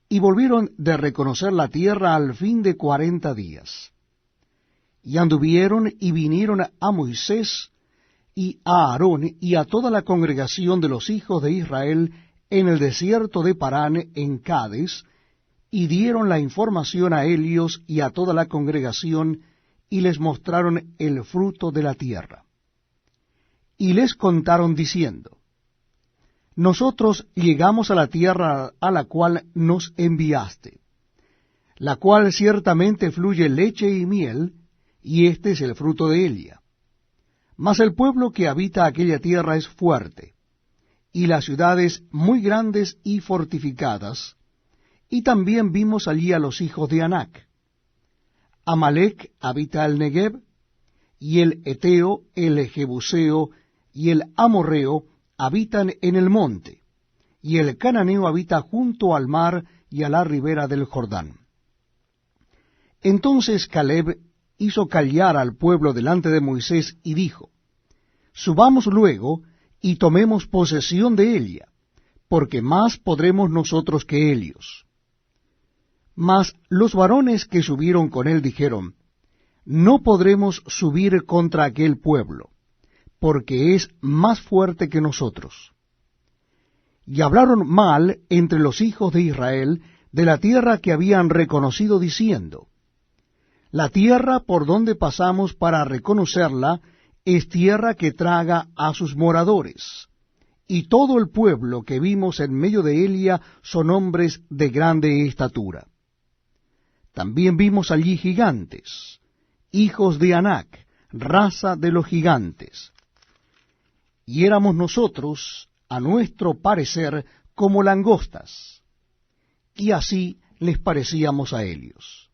Y volvieron de reconocer la tierra al fin de 40 días. Y anduvieron y vinieron a Moisés y a Aarón y a toda la congregación de los hijos de Israel en el desierto de Parán en Cades, y dieron la información a ellos y a toda la congregación, y les mostraron el fruto de la tierra. Y les contaron diciendo, Nosotros llegamos a la tierra a la cual nos enviaste, la cual ciertamente fluye leche y miel, y este es el fruto de ella. Mas el pueblo que habita aquella tierra es fuerte, y las ciudades muy grandes y fortificadas, y también vimos allí a los hijos de Anac. Amalec habita el Negev, y el Eteo, el Jebuseo y el Amorreo habitan en el monte, y el Cananeo habita junto al mar y a la ribera del Jordán. Entonces Caleb hizo callar al pueblo delante de Moisés y dijo, subamos luego y tomemos posesión de ella, porque más podremos nosotros que ellos. Mas los varones que subieron con él dijeron, no podremos subir contra aquel pueblo, porque es más fuerte que nosotros. Y hablaron mal entre los hijos de Israel de la tierra que habían reconocido, diciendo, la tierra por donde pasamos para reconocerla es tierra que traga a sus moradores, y todo el pueblo que vimos en medio de ella son hombres de grande estatura. También vimos allí gigantes, hijos de Anac, raza de los gigantes. Y éramos nosotros, a nuestro parecer, como langostas, y así les parecíamos a ellos.